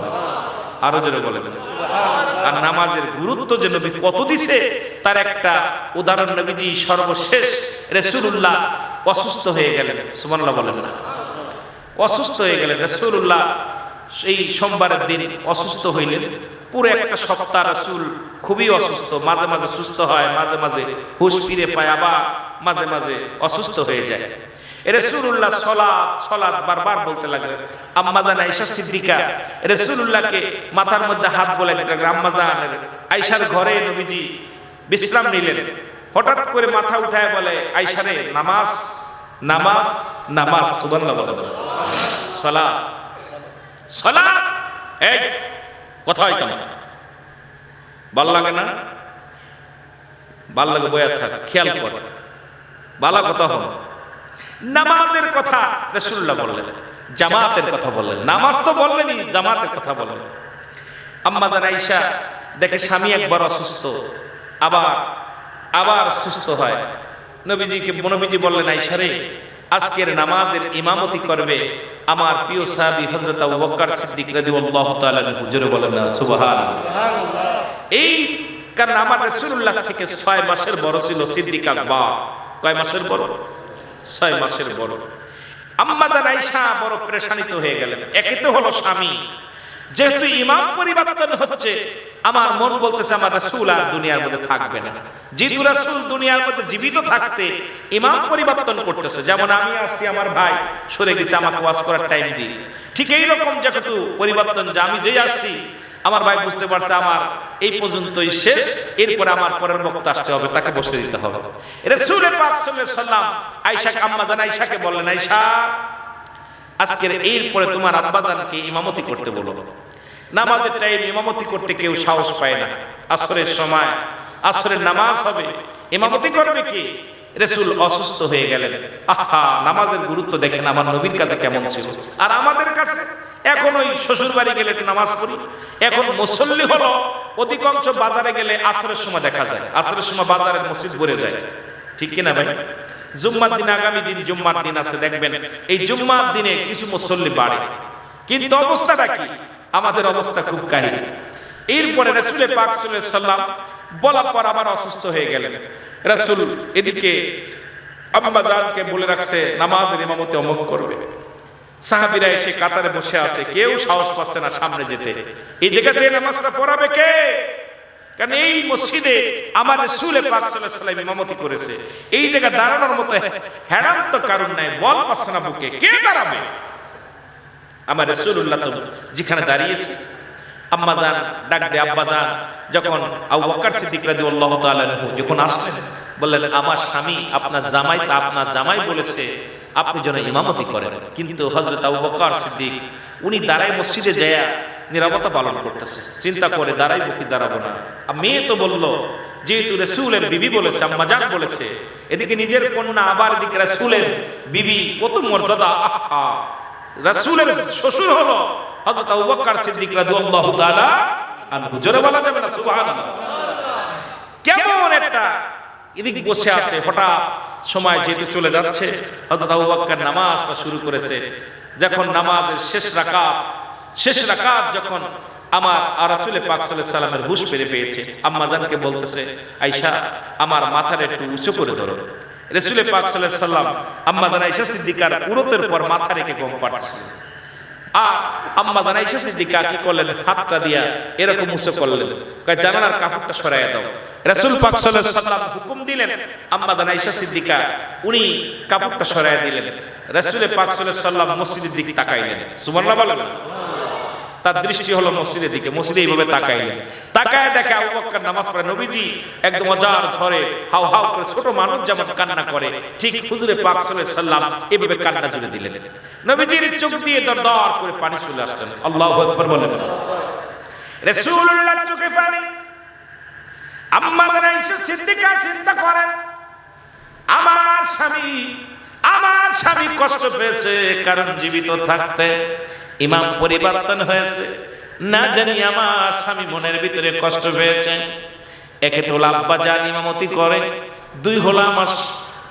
S1: আরো জোরে বলেন সুবহানাল্লাহ। আর নামাজের গুরুত্ব যে নবী কত দিয়েছে তার একটা উদাহরণ, নবীজি সর্বশেষ রাসূলুল্লাহ অসুস্থ হয়ে গেলেন। সুবহানাল্লাহ বলেন না? অসুস্থ হয়ে গেলেন রাসূলুল্লাহ। সেই সোমবারের দিন অসুস্থ হইলেন। পুরো একটা সপ্তাহ রাসূল খুবই অসুস্থ, মাঝে মাঝে সুস্থ হয়, মাঝে মাঝে হুঁশ ফিরে পায়, আবার মাঝে মাঝে অসুস্থ হয়ে যায়। রাসূলুল্লাহ সালাত বারবার বলতে লাগলেন। আম্মা জান আয়েশা সিদ্দিকা রাসূলুল্লাহকে মাথার মধ্যে হাত বলে দিলেন। আম্মা জান আয়েশার ঘরে নবীজি বিশ্রাম নিলেন। হঠাৎ করে মাথা উঠায় বলে, আয়েশা রে, নামাজ নামাজ নামাজ। সুবহানাল্লাহ বলেন, সালাত সালাত। এই কথা হয় কেন? ভাল লাগে না? ভাল লাগে বয়া থাক, খেয়াল কর, বালা কথা হল। নামাজের কথা রাসূলুল্লাহ বললেন, জামাতের কথা বললেন। নামাজ তো বললেনই, জামাতের কথা বললেন। আম্মা জান আয়েশা দেখে স্বামী একবার অসুস্থ, আবার সুস্থ হয়। নবীজি বললেন, আয়েশা রে, আজকের নামাজের ইমামতি করবে আমার প্রিয় সাহাবী হযরত আবু বকর সিদ্দিক রাদিয়াল্লাহু তাআলা আনহু। জোরে বলেন না সুবহানাল্লাহ। এই কারণ আমার রাসূলুল্লাহ থেকে 6 মাসের বড় ছিল সিদ্দিক আকবর। কয় মাসের বড়? 6 মাসের বড়। আম্মা জান আয়েশা বড় পেরেশানিত হয়ে গেলেন। একে তো হলো স্বামী, যেহেতু ইমাম পরিবর্তন হচ্ছে, আমার মন বলতেছে আমার রাসূল আর দুনিয়ার মধ্যে থাকবে না। যেহেতু রাসূল দুনিয়ার মধ্যে জীবিত থাকতে ইমাম পরিবর্তন করতেছে, যেমন আমি আসছি, আমার ভাই সরে গেছে, আমাকে ওয়াজ করার টাইম দিই, ঠিক এই রকম যেহেতু পরিবর্তন, যে আমি যেই আসছি আমার ভাই বুঝতে পারছে আমার এই পর্যন্তই শেষ, এরপর আমার পরের বক্তা আসতে হবে, তাকে বসতে দিতে হবে। রাসূল পাক সাল্লাল্লাহু আলাইহি সাল্লাম আয়েশা, আম্মা জান আয়েশাকে বললেন, আয়েশা, আজকের এরপরে তোমার আব্বা জানকে ইমামতি করতে বলো। নামাজের টাইম ইমামতি করতে কেউ সাহস পায় না। আসরের সময় আসরের নামাজ হবে, ইমামতি করবে কি? রাসূল অসুস্থ হয়ে গেলেন। আহা, নামাজের গুরুত্ব দেখেন আমার নবীর কাছে কেমন ছিল, আর আমাদের কাছে এখন ওই শ্বশুর বাড়ি গেলে একটু নামাজ পড়ি। এখন মুসল্লি হলো অধিকাংশ বাজারে গেলে আসরের সময় দেখা যায়, আসরের সময় বাজারের মসজিদ ভরে যায়, ঠিক কিনা ভাই? জুম্মার দিন, আগামী দিন জুম্মার দিন আছে, দেখবেন এই জুম্মার দিনে কিছু মুসল্লি বাড়ে, কিন্তু অবস্থাটা কি? আমাদের অবস্থা খুব কাহিল। এরপরে রাসূল পাক সাল্লাল্লাহু আলাইহি সাল্লাম বলার পর আবার অসুস্থ হয়ে গেলেন। রাসূল এদিকে আম্মা জানকে বলে রাখছে নামাজের ইমামতি অমুক করবে। সাহাবীরা এসে কাতারে বসে আছে, কেউ সাহস পাচ্ছে না সামনে যেতে। এই জায়গাতে নামাজটা পড়াবে কে? কারণ এই মসজিদে আমার রাসূল পাক সাল্লাল্লাহু আলাইহি সাল্লাম ইমামতি করেছে। এই জায়গা দাঁড়ানোর মতো হেরাম তো কারণ নাই, বল পাচ্ছে না বুকে, কে দাঁড়াবে? আমার রাসূলুল্লাহ তো যেখানে দাঁড়িয়েছে, আম্মা জান ডাক দে, আব্বা জান। যখন আবু বকর সিদ্দিক রাদিয়াল্লাহু তাআলা আনহু যখন আসলেন, বললেন আমার স্বামী আপনার জামাই, তা আপনার জামাই বলেছে আপনি যেন ইমামতি করেন। কিন্তু হযরত আবু বকর সিদ্দিক উনি দাঁড়ায় মসজিদে যায় নীরবতা পালন করতেছে, চিন্তা করে দাঁড়াইবো কি দাঁড়াবো না। মেয়ে তো বলল, যেহেতু রাসূলের বিবি বলেছে, আম্মা জান বলেছে, এদিকে নিজের কন্যা, আবার এদিকে রাসূলের বিবি, কত মর্যাদা! আহা, রাসূলের শ্বশুর হলো হযরত আবু বকর সিদ্দিক রাদিয়াল্লাহু তাআলা আনহু। জোরে বলা যাবে না সুবহানাল্লাহ? কেমন একটা এদিকে বসে আছে, হঠাৎ সময় যেতে চলে যাচ্ছে, হযরত আবু বকর নামাজটা শুরু করেছে। যখন নামাজের শেষ রাকাত যখন আমার রাসূল পাক সাল্লাল্লাহু আলাইহি সাল্লামের হুঁশ ফিরে পেয়েছে, আম্মা জানকে বলতেছে, আয়েশা আমার মাথাটা একটু উঁচু করে ধরো। রাসূল পাক সাল্লাল্লাহু আলাইহি সাল্লাম আম্মা জান আয়েশা সিদ্দিকার উরতের পর মাথা রেখে ঘুম পাড়ছিলেন। আর আম্মা জান আয়েশা সিদ্দিকা কি করলেন? হাতটা দিয়া এরকম উঁচু করলেন, কয় জানালার কাপড়টা সরাইয়া দাও। রাসূল পাক সাল্লাল্লাহু আলাইহি সাল্লাম হুকুম দিলেন, আম্মা জান আয়েশা সিদ্দিকা উনি কাপড়টা সরাইয়া দিলেন। রাসূল পাক সাল্লাল্লাহু আলাইহি সাল্লাম মসজিদের দিকে তাকাইলেন। সুবহানাল্লাহ বলেন। তার দৃষ্টি হলো মসজিদের দিকে, মসজিদে এইভাবে তাকাইলেন। তাকায় দেখে আবু বকর নামাজ পড়ে। নবীজি একদম অজার ঝরে হাউ হাউ করে, ছোট মানুষ যেমন কান্না করে, ঠিক হুজুরে পাক সাল্লাল্লাহু আলাইহি সাল্লাম এইভাবে কান্না জুড়ে দিলেন। নবীজির চোখ দিয়ে দরদর করে পানি চলে আসলেন। আল্লাহু আকবার বলেন। রাসূলুল্লাহ চোখে পানি। আম্মা জান আয়েশা সিদ্দিকা চিন্তা করেন, আমার স্বামী কষ্ট পেয়েছে, কারণ জীবিত থাকতে ইমাম পরিবর্তন হয়েছে, না জানি আমার স্বামী মনের ভিতরে কষ্ট পেয়েছে। একে তো আব্বা জান ইমামতি করে, দুই হলো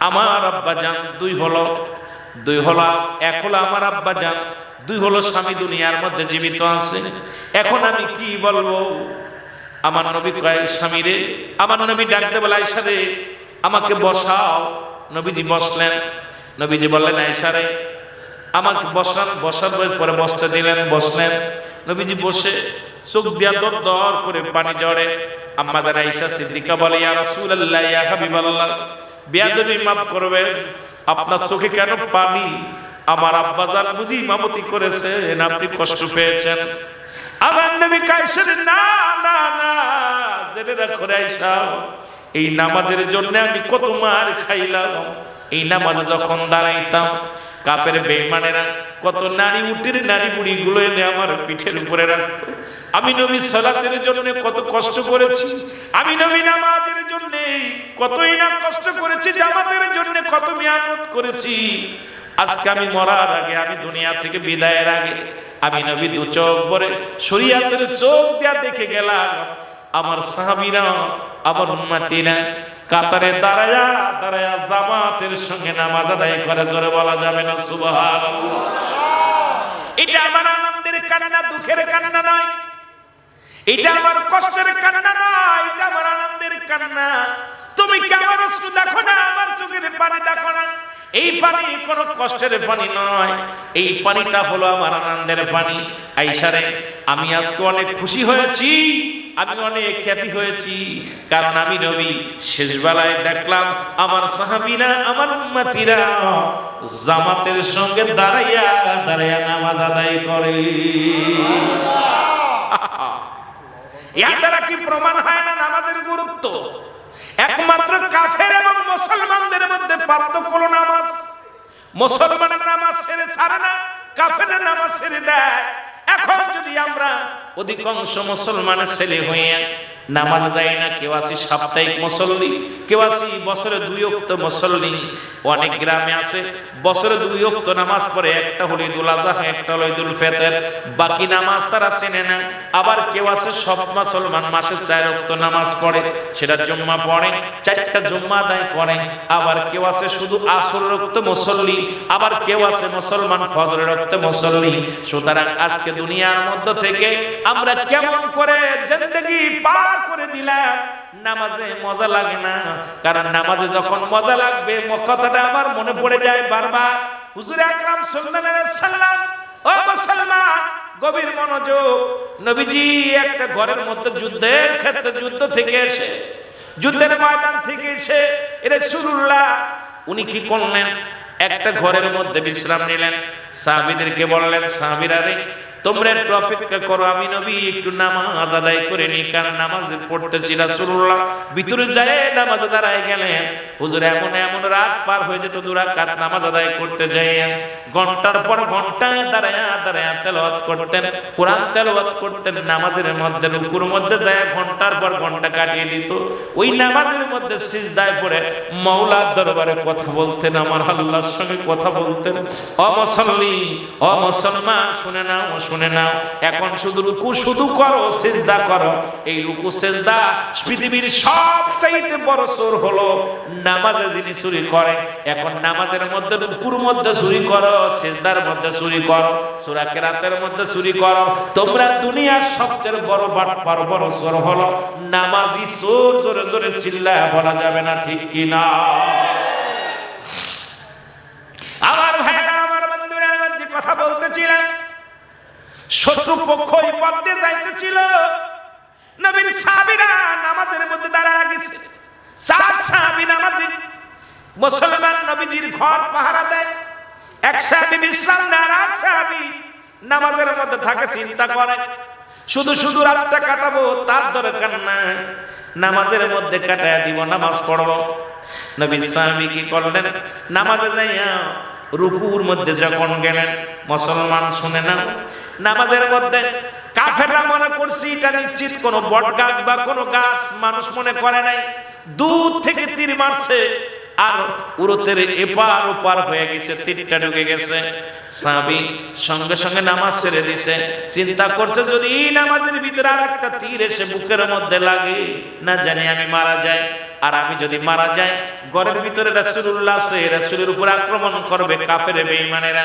S1: আমার আব্বা জান, দুই হলো এক হলো আমার আব্বা জান, দুই হলো স্বামী দুনিয়ার মধ্যে জীবিত আছে। এখন আমি কি বলবো? আমার নবী কয়, স্বামী রে, আমার নবী ডাকতে বলে, আয়েশা রে আমাকে বসাও। নবীজি বসলেন। নবীজি বললেন, আয়েশা রে আমাকে বসার পরে বসতে দিলেন, বসলেন। নবীজি বসে চোখ দিয়া দর দর করে পানি ঝরে। আম্মা জান আয়েশা সিদ্দিকা বলে, ইয়া রাসূলুল্লাহ, ইয়া হাবিবাল্লাহ, বেয়াদবি মাফ করবেন, আপনার চোখে কেন পানি? আমার আব্বা জান বুঝি ইমামতি করেছেন, আপনি কষ্ট পেয়েছেন। আমার নবী কায়েছেন, না না না, জেনে রাখো আয়েশা, এই নামাজের জন্য আমি কত মার খাইলাম। এই নামাজে যখন দাঁড়াইতাম, কাফের বেঈমানেরা কত নারী বুড়ি গুলো এনে আমার পিঠের উপরে রাখতো। আমি নবী সালাতের জন্য কত কষ্ট করেছি, আমি নবী নামাজের জন্য কতই না কষ্ট করেছি, জামাতের জন্য কত মেহনত করেছি। আজকে আমি মরার আগে, আমি দুনিয়া থেকে বিদায়ের আগে, আমি নবী দু চোখ ভরে শরীয়তের চোখ দিয়া দেখে গেলাম আমার সাহাবীরা, আমার উম্মতিরা কাতারে দাঁড়ায়া দাঁড়ায়া জামাতের সঙ্গে নামাজ আদায় করে। জোরে বলা যাবে না সুবহানাল্লাহ? এটা আমার আনন্দের কান্না, দুঃখের কান্না নয়, এটা আমার কষ্টের কান্না নয়, এটা আমার আনন্দের কান্না। তুমি কি আমার অশ্রু দেখো না? আমার চোখের পানি দেখো না? এই পানি কোনো কষ্টের পানি নয়, এই পানিটা হলো আমার আনন্দের পানি। আয়েশা রে, আমি আজকে অনেক খুশি হয়েছি, আমি অনেক হ্যাপি হয়েছি, কারণ আমি নবী শেষ বেলায় দেখলাম আমার সাহাবীরা, আমার উম্মতিরা জামাতের সঙ্গে দাঁড়াইয়া দাঁড়াইয়া নামাজ আদায় করে। এর দ্বারা কি প্রমাণ হয় না নামাজের গুরুত্ব? একমাত্র কাফের এবং মুসলমানদের মধ্যে পার্থক্য হলো নামাজ। মুসলমানের নামাজ ছেড়ে ছাড়ে না, কাফেরের নামাজ ছেড়ে দেয়। এখন যদি আমরা অধিকাংশ মুসলমানের ছেলে হয়ে নামাজ যায় না, কেউ আছে সাপ্তাহিক মুসল্লি, কেউ আছে বছরে 2 ওয়াক্ত মুসল্লি। অনেক গ্রামে আছে বছরে 2 ওয়াক্ত নামাজ পড়ে, একটা হলো ঈদুল আযহা, একটা হলো ঈদুল ফিতর, বাকি নামাজ তারা চেনে না। আবার কেউ আছে সব মুসলমান মাসে 4 ওয়াক্ত নামাজ পড়ে, সেটা জুম্মা পড়ে, 4টা জুম্মা আদায় করে। আবার কেউ আছে শুধু আসরের ওয়াক্ত মুসল্লি, আবার কেউ আছে মুসলমান ফজরের ওয়াক্ত মুসল্লি। সুতরাং আজকে দুনিয়ার মধ্যে থেকে আমরা কেমন করে জিন্দেগি পার করে দিলাম। নামাজে মজা লাগে না, কারণ নামাজে যখন মজা লাগবে কথাটা আমার মনে পড়ে যায় বারবার। হুজুর আকরাম সাল্লাল্লাহু আলাইহি ওয়াসাল্লাম, ও মুসলমান গভীর মনোযোগ, নবীজি একটা ঘরের মধ্যে যুদ্ধের ক্ষেত্রে যুদ্ধ থেকে এসে, যুদ্ধের ময়দান থেকে এসে রাসূলুল্লাহ উনি কি করলেন, একটা ঘরের মধ্যে বিশ্রাম নিলেন। সাহাবীদেরকে বললেন, সাহাবীরা রে তোমরা একটু অপেক্ষা করো, আমি নবী একটু নামাজ আদায় করে নি। কারণ নামাজে পড়তেছি। রাসূলুল্লাহ ভিতরে যায় নামাজে দাঁড়ায় গেলেন। হুজুর এমন এমন রাত পার হয়ে যেত, 2 রাকাত নামাজ আদায় করতে যাই, ঘন্টার পর ঘন্টা দাঁড়ায় দাঁড়ায় তেলাওয়াত করতেন, কোরআন তেলাওয়াত করতেন। নামাজের মধ্যে রুকুর মধ্যে যায় ঘন্টার পর ঘন্টা কাটিয়ে দিত। ওই নামাজের মধ্যে সিজদায় পড়ে মাওলার দরবারে কথা বলতেন, আমার আল্লাহর সঙ্গে কথা বলতেন। ও মুসল্লি, ও মুসলমান শুনে নাও, শুনে নাও, এখন শুধু রুকু শুধু করো, সিজদা করো। এই রুকু সিজদা পৃথিবীর সবচাইতে বড় চোর হলো নামাজে যিনি চুরি করে। এখন নামাজের মধ্যে রুকুর মধ্যে চুরি করো, সিজদার মধ্যে চুরি করো, সূরা কিরাতের মধ্যে চুরি করো। তোমরা দুনিয়ার সবচেয়ে বড় বাটপার, বড় চোর হলো নামাজি চোর। জোরে জোরে চিল্লায় বলা যাবে না, ঠিক কি না? আমার ভাইরা, আমার বন্ধুরা, আমার যে কথা বলতেছিলাম, শত্রু পক্ষ এই পথ দিয়ে যাইতেছিল, নবীর সাহাবীরা নামাজের মধ্যে দাঁড়ায় গেছে। 4 সাহাবী নামাজি মুসলমান নবীজির ঘর পাহারা দেয়। এক সাহাবী বিশ্রাম নেয়, আর এক সাহাবী নামাজের মধ্যে থাকে, চিন্তা করে শুধু শুধু রাতটা কাটাবো তার দরকার নাই, নামাজের মধ্যে কাটায় দিব, নামাজ পড়বো। নবীর সাহাবী কি করলেন, নামাজে যাইয়া রুকুর মধ্যে যখন গেলেন, মুসলমান শুনে না, নামাজের মধ্যে কাফেররা মনে করছে এটা নিশ্চিত কোনো বট গাছ বা কোনো গাছ, মানুষ মনে করে নাই। দূর থেকে তীর মারছে, আর উরতের এপার ওপার হয়ে গেছে, তীরটা ঢুকে গেছে। সাহাবী সঙ্গে সঙ্গে নামাজ ছেড়ে দিছে, চিন্তা করছে যদি নামাজের ভিতরে আর একটা তীর এসে বুকের মধ্যে লাগে, না জানি আমি মারা যাই। আর আমি যদি মারা যাই, ঘরের ভিতরে রাসূলুল্লাহ আছে, রাসূলের উপর আক্রমণ করবে কাফের বেঈমানেরা।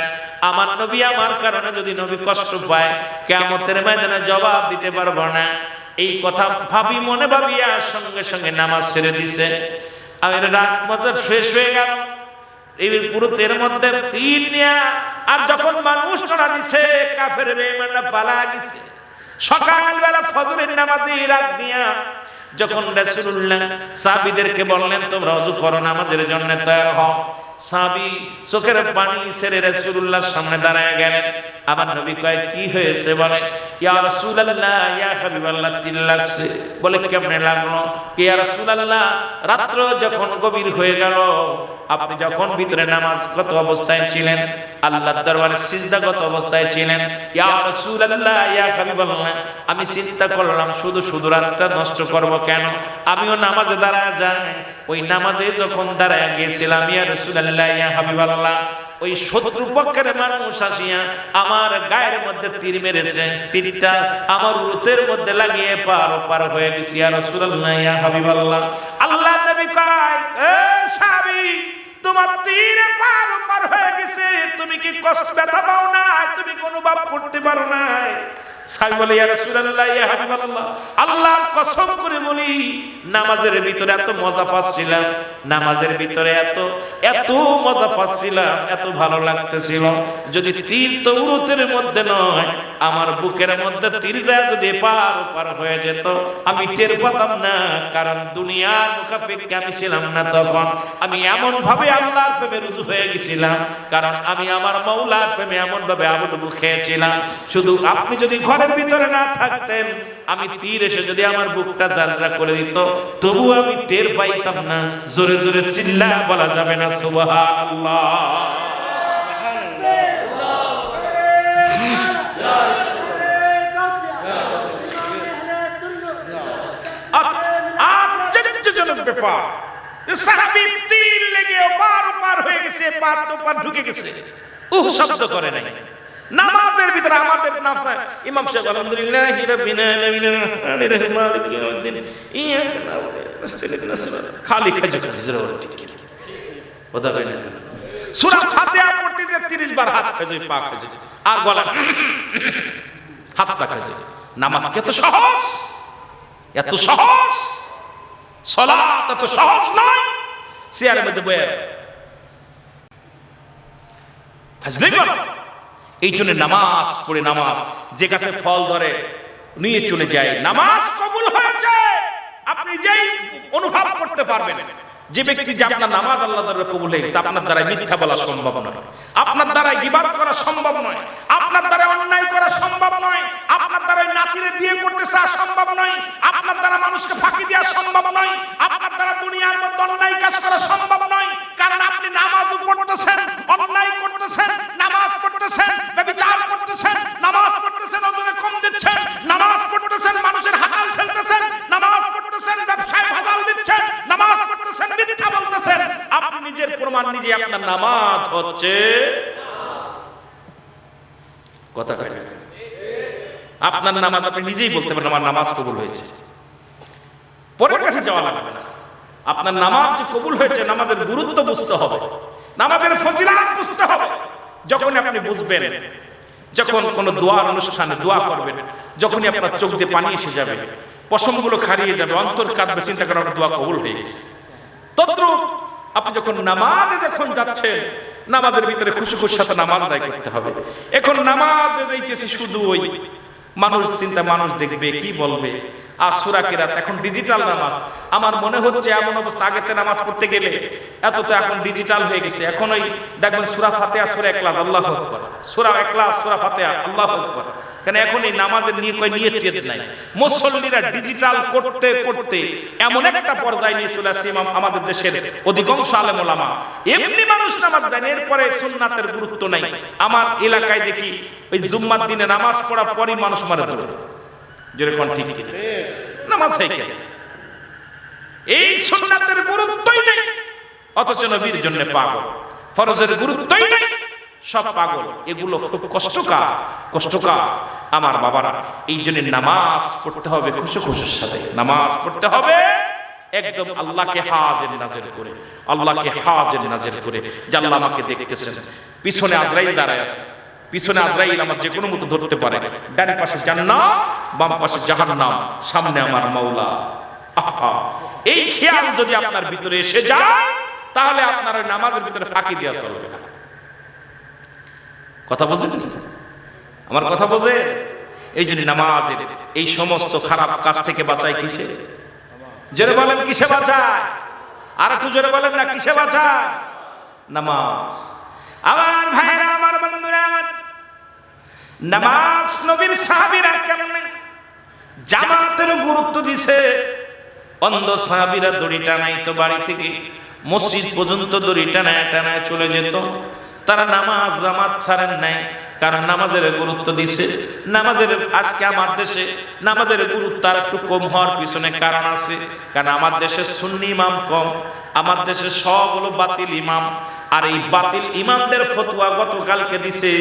S1: আমার নবী আমার কারণে যদি নবী কষ্ট পায়, কিয়ামতের ময়দানে জবাব দিতে পারবো না। এই কথা ভাবি, মনে ভাবিয়া সঙ্গে সঙ্গে নামাজ ছেড়ে দিছে। আর রাত মজা শেষ হয়ে গেল, এই পুরো তের মধ্যে তীর নিয়া, আর যখন মানুষ টনা দিছে, কাফের বেঈমানরা পালা গেছে। সকালবেলা ফজরের নামাজে রাত দিয়া যখন রাসূলুল্লাহ সাহাবীদেরকে বললেন তোমরা ওযু করো, নামাজের জন্য তৈরি হও, সাহাবী চোখের পানি ছেড়ে রাসূলুল্লাহর সামনে দাঁড়ায় গেলেন। আমার নবী কয় কি হয়েছে? বলে ইয়া রাসূলুল্লাহ, ইয়া হাবিবাল্লাহ, তীর লাগছে। বলে কেমনে লাগলো? ইয়া রাসূলুল্লাহ, রাত্র যখন গভীর হয়ে গেল, আপনি যখন ভিতরে নামাজগত অবস্থায় ছিলেন, আল্লাহর দরবারে সিজদাগত অবস্থায় ছিলেন, ইয়া রাসূলুল্লাহ, ইয়া হাবিবাল্লাহ, আমি চিন্তা করলাম শুধু শুধু রাতটা নষ্ট করব কেন, আমিও নামাজে দাঁড়ায় যাই। ওই নামাজে যখন দাঁড়ায় গিয়েছিলাম, ইয়া রাসূলুল্লাহ, ইয়া হাবিবাল্লাহ, ওই শত্রু পক্ষের মানুষ আসিয়া আমার গায়ের মধ্যে তীর মেরেছে, তীরটা আমার উরুতের মধ্যে লাগিয়ে পার পার হয়ে গেছে। ইয়া রাসূলুল্লাহ, ইয়া হাবিবাল্লাহ, আল্লাহর নবী কয়, এ সাহাবী, তোমার তীর পার পার হয়ে গেছে, তুমি কি কষ্ট ব্যথা পাও না? তুমি কোন বাপ করতে পারো না? সাহাবী বলে, ইয়া রাসূলুল্লাহ, ইয়া হাবিবাল্লাহ, আল্লাহর কসম করে বলি, নামাজের ভিতরে এত মজা পাচ্ছিলাম, নামাজের ভিতরে এত এত মজা পাচ্ছিলাম, এত ভালো লাগতেছিল, যদি তীর তো উরুতের মধ্যে নয়, আমার বুকের মধ্যে তীর যায় যদি পার পার হয়ে যেত, আমি টের পেতাম না। কারণ দুনিয়ার মুখাপেক্ষে আমি ছিলাম না তখন, আমি এমন ভাবে আল্লাহর প্রেমে রুজু হয়ে গেছিলাম, কারণ আমি আমার মাওলার প্রেমে এমন ভাবে আবুডুবু খেয়েছিলাম। শুধু আপনি যদি ঘরের ভিতরে না থাকতেন, আমি তীর এসে যদি আমার বুকটা জালজা করে দিত, তবু আমি টের পাইতাম না। জোরে জোরে চিল্লায় বলা যাবে না সুবহানাল্লাহ। পেপার। সাহাবী তীর লেগে ওপার ওপার হয়ে গেছে, পার তো পার ঢুকে গেছে, শব্দ করে নাই। নামাজের ভিতরে আমাদের নাফা ইমাম সাহেব আলহামদুলিল্লাহি রাব্বিল আলামিন আররহিমানির রহিম মালিকি ইয়াউমিদ্দিন ইয়াকা না'বুদু ওয়া নাস্তাঈনু খালি খাজু জোরে ঠিক কি কথা কই না। সূরা ফাতিহা পড়তে যে 30 বার হাত খাজে পা খাজে আর গলা হাত পা খাজে। নামাজ কত সহজ, এত সহজ। সালাত এত সহজ নয়। চেয়ারের মধ্যে বসে ফাজলে বল। এই জন্য নামাজ পড়ে, নামাজ যে কাছে ফল ধরে নিয়ে চলে যায়, নামাজ কবুল হয়েছে আপনি যেই অনুভব করতে পারবেন। যে ব্যক্তি যে আপনার নামাজ আল্লাহ দরবারে কবুল হয়ে গেছে, আপনার দ্বারা মিথ্যা বলা সম্ভব নয়, আপনার দ্বারা গীবাত করা সম্ভব নয়, আপনার দ্বারা অন্যায় করা সম্ভব নয়, আপনার দ্বারা নাতিরে বিয়ে করতে চাওয়া সম্ভব নয়, আপনার দ্বারা মানুষকে ফাঁকি দেওয়া সম্ভব নয়, আপনার দ্বারা দুনিয়ার মধ্যে অন্যায় কাজ করা সম্ভব নয়। কারণ আপনি নামাজ পড়তেছেন, অন্যায় করতেছেন, নামাজ পড়তেছেন, ব্যভিচার করতেছেন, নামাজ পড়তেছেন, ওজনে কম দিচ্ছেন, নামাজ পড়তেছেন, মানুষের হাকাল ফেলতেছেন, নামাজ পড়তেছেন, ব্যবসায় ভাগাল দিচ্ছেন, নামাজ পড়তেছেন, মিথ্যা বলতেছেন। আপনি নিজের প্রমাণ নিজে, আপনার নামাজ হচ্ছে কথা কয় না। আপনার নামাজ আপনি নিজেই বলতে পারেন আমার নামাজ কবুল হয়েছে, পরের কাছে যাওয়া লাগবে না। আপনার নামাজ যে কবুল হয়েছে, নামাজের গুরুত্ব বুঝতে হবে, নামাজের ফজিলত বুঝতে হবে। যখন আপনি বুঝবেন, যখন কোন দোয়ার অনুষ্ঠানে দোয়া করবেন, যখনই আপনার চোখ দিয়ে পানি এসে যাবে, পশমগুলো খারিয়ে যাবে, অন্তর কাঁদবে, চিন্তা করেন আপনার দোয়া কবুল হয়ে গেছে। তদ্রূপ আপনি যখন নামাজে যখন যাচ্ছেন, নামাজের ভিতরে খুশি খুশির সাথে নামাজ আদায় করতে হবে। এখন নামাজে যাইতেছি শুধু ওই মানুষ চিন্তা, মানুষ দেখবে কি বলবে। আর সূরা কিরাত এখন ডিজিটাল নামাজ। আমার মনে হচ্ছে এমন অবস্থা, আগেতে নামাজ পড়তে গেলে এত তো এখন ডিজিটাল হয়ে গেছে। এখন ওই দেখবেন সূরা ফাতিহা, সূরা ইখলাস, আল্লাহু আকবার, সূরা ইখলাস, সূরা ফাতিহা, আল্লাহু আকবার। কেন এখন এই নামাজের নিয়ে কই নিয়ত নাই। মুসল্লিরা ডিজিটাল করতে করতে এমন একটা পর্যায়ে নিয়ে চলে আসছে, আমাদের দেশের অধিকাংশ আলেম ওলামা এমনি মানুষ নামাজ দেন, এরপরে সুন্নাতের গুরুত্ব নাই। আমার এলাকায় দেখি ওই জুম্মার দিনে নামাজ পড়ার পরই মানুষ মারা দৌড়ে, যেরকম ঠিক ঠিক নামাজ হয় কেন? এই সুন্নাতের গুরুত্বই নেই, অথচ নবীর জন্য পাগল। ফরজের গুরুত্বই নেই, সব পাগল। এগুলো খুব কষ্টকর আমার বাবারা। এই জন্য নামাজ পড়তে হবে খুশি খুশির সাথে, নামাজ পড়তে হবে একদম আল্লাহকে হাজির নাজির করে, আল্লাহকে হাজির নাজির করে যে আল্লাহ আমাকে দেখতেছেন। পিছনে আজরাইল দাঁড়ায় আছে, পিছনে আজরাইল আমার যে কোনো মতো ধরতে পারে। ডান পাশে জান্নাত, বাম পাশে জাহান্নাম, সামনে আমার মাওলা। এই খেয়াল যদি আপনার ভিতরে এসে যায়, তাহলে আপনার ওই নামাজের ভিতরে ফাঁকি দেওয়া চলবে না। কথা বোঝেন? আমার কথা বোঝে? এই জন্য নামাজের এই সমস্ত খারাপ কাজ থেকে বাঁচায় কিসে? জোরে বলেন কিসে বাঁচায়? আর একটু জোরে বলেন না, কিসে বাঁচায়? নামাজ। আমার ভাইরা, আমার বন্ধুরা, আমার নামাজ নবীর সাহাবীরা কেমনে জামাতের গুরুত্ব দিছে। অন্ধ সাহাবীরা দড়ি টানাইতো, বাড়ি থেকে মসজিদ পর্যন্ত দড়ি টানায় চলে যেত। তারা নামাজ জামাত ছাড়েন নাই, কারণ নামাজের গুরুত্ব দিছে। নামাজের আজকে আমার দেশে নামাজের গুরুত্ব আর একটু কম হওয়ার পিছনে কারণ আছে। কারণ আমার দেশে সুন্নি ইমাম কম, আমার দেশে সব হলো বাতিল ইমাম। আর এই বাতিল ইমামদের ফতোয়া গতকালকে দিছে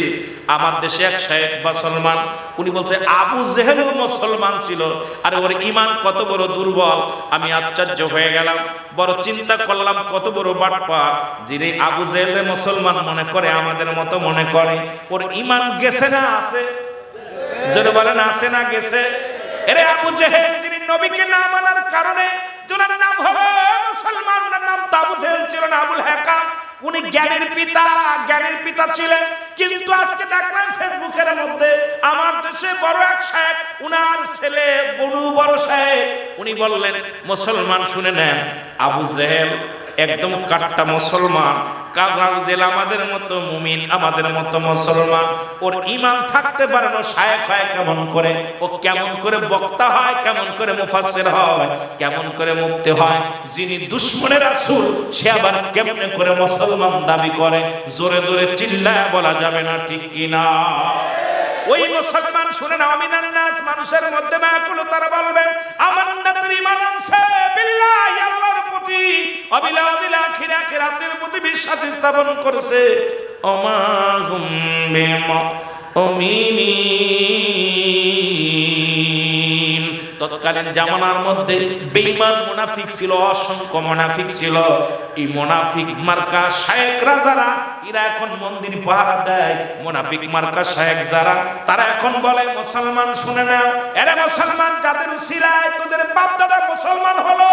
S1: আমার দেশে এক শায়েখ মুসলমান, উনি বলতে আবু জেহেল মুসলমান ছিল। আর ওর ইমান কত বড় দুর্বল, আমি আশ্চর্য হয়ে গেলাম। বড় চিন্তা করলাম কত বড় বাটপার, যিনি আবু জেহেল মুসলমান মনে করে, আমাদের মতো মনে করে। ওর ইমান গেছে না আছে? জোরে বলেন আছে না গেছে? এরে আবু জেহেল যিনি নবীকে না মানার কারণে, যার নাম হলো মুসলমান, ওনার নাম আবু জেহেল ছিল না, আবুল হাকাম। উনি জ্ঞানের পিতা ছিলেন। কিন্তু আজকে দেখলাম ফেসবুকের মধ্যে আমার দেশে বড় এক সাহেব, উনার ছেলে বড় সাহেব, উনি বললেন মুসলমান শুনে নেন, আবু জেহেল একদম কাট্টা মুসলমান। আবু জেহেল আমাদের মতো মুমিন, আমাদের মতো মুসলমান। ওর ঈমান থাকতে পারে না, শায়েখ হয় কেমন করে, ও কেমন করে বক্তা হয়, কেমন করে মুফাসসির হয়, কেমন করে মুফতি হয়। যিনি দুশমনের রাসূল, সে আবার কেমনে করে মুসলমান দাবি করে? জোরে জোরে চিল্লায় বলা যাবে না, ঠিক কি না? ওই মুসলমান শুনে নাও, মিনান নাস মানুষের মধ্যে মায়াকুল তারা বলবে আমান্না ঈমান আনছে বিল্লাহি আল্লাহর প্রতি অবিল আখির আখিরাতের প্রতি বিশ্বাস স্থাপন করেছে ওমা হুম বিমুমিনিন। তৎকালীন জামানার মধ্যে বেঈমান মুনাফিক ছিল, অসংখ্য মুনাফিক ছিল। এই মুনাফিক মার্কা শায়েখরা যারা, এরা এখন মন্দির পাহারা দেয়। মুনাফিক মার্কা শায়েখ যারা, তারা এখন বলে মুসলমান শুনে নাও, এরা মুসলমান যাদের উসিলায় তোদের বাপ দাদা মুসলমান হলো,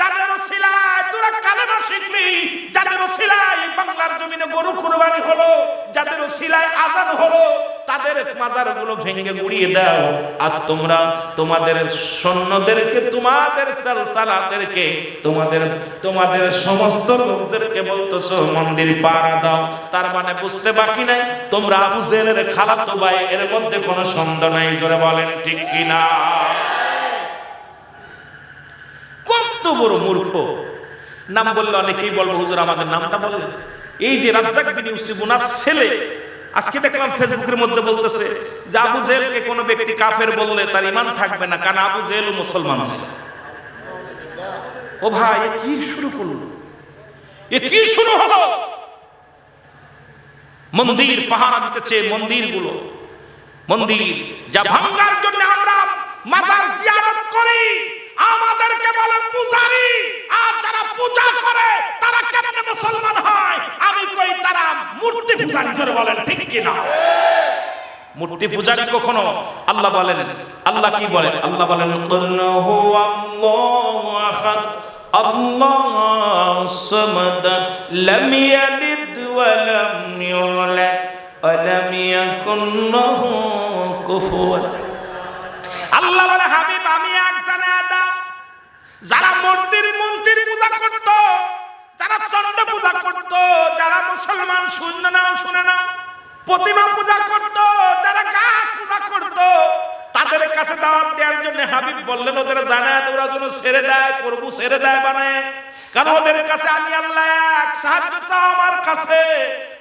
S1: যাদের উসিলায় তোরা কালেমা শিখলি, যাদের উসিলায় বাংলার জমিনে গরু কুরবানি হলো, যাদের উসিলায় আযান হলো, তাদের মাজারগুলো ভেঙে গুড়িয়ে দাও। আর তোমরা তোমাদের সৈন্যদেরকে, তোমাদের সালসালাদেরকে, তোমাদের সমস্ত লোকদেরকে বলতেছো মন্দির পাহারা দাও। তার মানে বুঝতে বাকি নাই তোমরা আবু জেহেলের খালাতো ভাই, এর মধ্যে কোনো সন্দেহ নাই। জোরে বলেন ঠিক কিনা? কত বড় মূর্খ! নাম বললে অনেকেই বলবো হুজুর আমাদের নামটা বলেন। এই যে রাজ্জাক বিন ইউসুফ উনার ছেলে, আজকে দেখলাম ফেসবুকের মধ্যে বলতেছে যে আবু জেহেলকে কোনো ব্যক্তি কাফের বললে তার ঈমান থাকবে না, কারণ আবু জেহেল মুসলমান ছিল। ও ভাই, এ কি শুরু করলো? এ কি শুরু হলো? মন্দির পাহারা দিতেছে, মন্দিরগুলো, মন্দির যা ভাঙার জন্য আমরা মাজার জিয়ারত করি, আমাদেরকে বলে পূজারি। আর যারা পূজা করে তারা কেমনে মুসলমান হয়? আমি কই তারা মূর্তি পূজারি। জোরে বলেন ঠিক কিনা? মূর্তি পূজারি কখনো আল্লাহ বলেন, আল্লাহ কি বলেন? আল্লাহ বলেন কুল্লু আল্লাহু আহাদ আল্লাহুস সামাদ লাম ইয়ালিদ ওয়া লাম ইউলাদ ওয়া লাম ইয়াকুন লাহু কুফুওয়ান। আল্লাহ বলে হাবিব আমি এক জানাদা, যারা মূর্তির পূজা করত, যারা চন্ড পূজা করত, যারা মুসলমান শুনে নাও প্রতিমা পূজা করত, যারা গাছ পূজা করত, তাদের কাছে দাওয়াত দেওয়ার জন্য হাবিব বললেন ওদের জানায় ওরা যেন ছেড়ে দেয়, প্রভু ছেড়ে দেয় বানায়। কারণ ওদের কাছে আমি আল্লাহ এক, সাহায্য চাও আমার কাছে,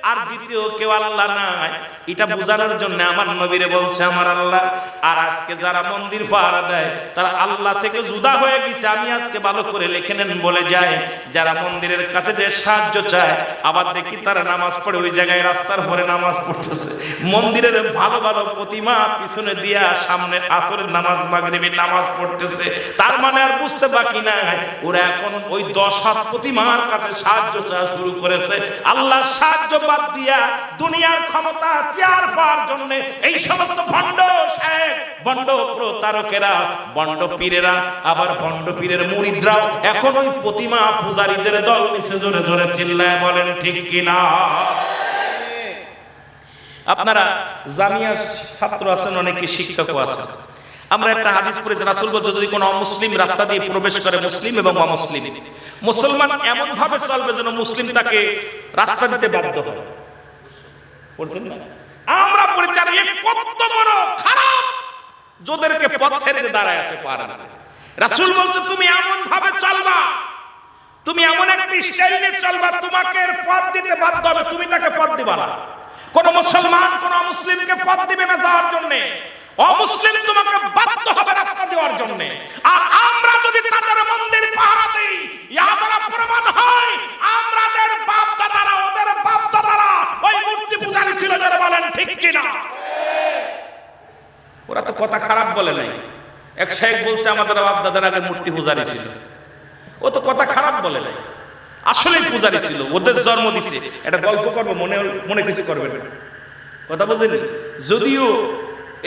S1: আর দ্বিতীয় কেউ আল্লাহ নাই। এটা বোঝানোর জন্য আমার নবীরে বলছে আমার আল্লাহ। আর আজকে যারা মন্দির পাহারা দেয় তারা আল্লাহ থেকে জুদা হয়ে গেছে। আমি আজকে ভালো করে লিখে নেন বলে যায়, যারা মন্দিরের কাছে যে সাহায্য চায়, আবার দেখি তারা নামাজ পড়ে ওই জায়গায় রাস্তার পরে নামাজ পড়তেছে। মন্দিরের ভালো ভালো প্রতিমা পিছনে দিয়া সামনে আসরের নামাজ, মাগরিবের নামাজ পড়তেছে। তার মানে আর বুঝতে বাকি নাই, ওরা এখন ওই 10 হাত প্রতিমার কাছে সাহায্য চাওয়া শুরু করেছে। আল্লাহ সাহায্য বাদ দিয়া দুনিয়ার ক্ষমতা চেয়ার পাওয়ার জন্য এই সমস্ত ভণ্ড শেখ, ভণ্ড প্রতারকেরা, ভণ্ড পীরেরা, আবার ভণ্ড পীরের মুরিদরাও এখন ওই প্রতিমা পূজারীদের দল নিচে জোরে জোরে চিল্লায় বলেন ঠিক কিনা? আপনারা জামিয়া ছাত্র আছেন, অনেকে শিক্ষকও আছেন। আমরা একটা হাদিস পড়েছি, রাসূল বলেছেন যদি কোনো অমুসলিম রাস্তা দিয়ে প্রবেশ করে, মুসলিম এবং অমুসলিম, মুসলমান এমন ভাবে চলবে যেন মুসলিম তাকে রাস্তা দিতে বাধ্য হয়। পড়ছেন না? আমরা পরিচালক কত বড় খারাপ, যাদেরকে পথ ছেড়ে দাঁড়ায় আছে পার আছে। রাসূল বলছে তুমি এমন ভাবে চলবা, তুমি এমন একটা স্টাইলে চলবা, তোমাকে পথ দিতে বাধ্য হবে, তুমি তাকে পথ দিবা না। কোন মুসলমান কোন মুসলিমকে পথ দিবে না যাওয়ার জন্য, অমুসলিম তোমাকে বাধ্য হবে রাস্তা দেওয়ার জন্য। আর আমরা যদি তাদের মন্দির পাহারা দেই, আমরা প্রমাণ হয় আমাদের বাপ দাদারা, ওদের বাপ দাদারা ওই মূর্তি পূজারী ছিল। যারা বলেন ঠিক কিনা? ওরা তো কথা খারাপ বলে নাই। এক শেখ বলছে আমাদের বাপ দাদারা আগে মূর্তি পূজারী ছিল। ও তো কথা খারাপ বলে নাই, আসলেই পূজারী ছিল, ওদের জন্ম দিছে। এটা গল্প করবো, মনে কিছু করবেন না, কথা বুঝেন? যদিও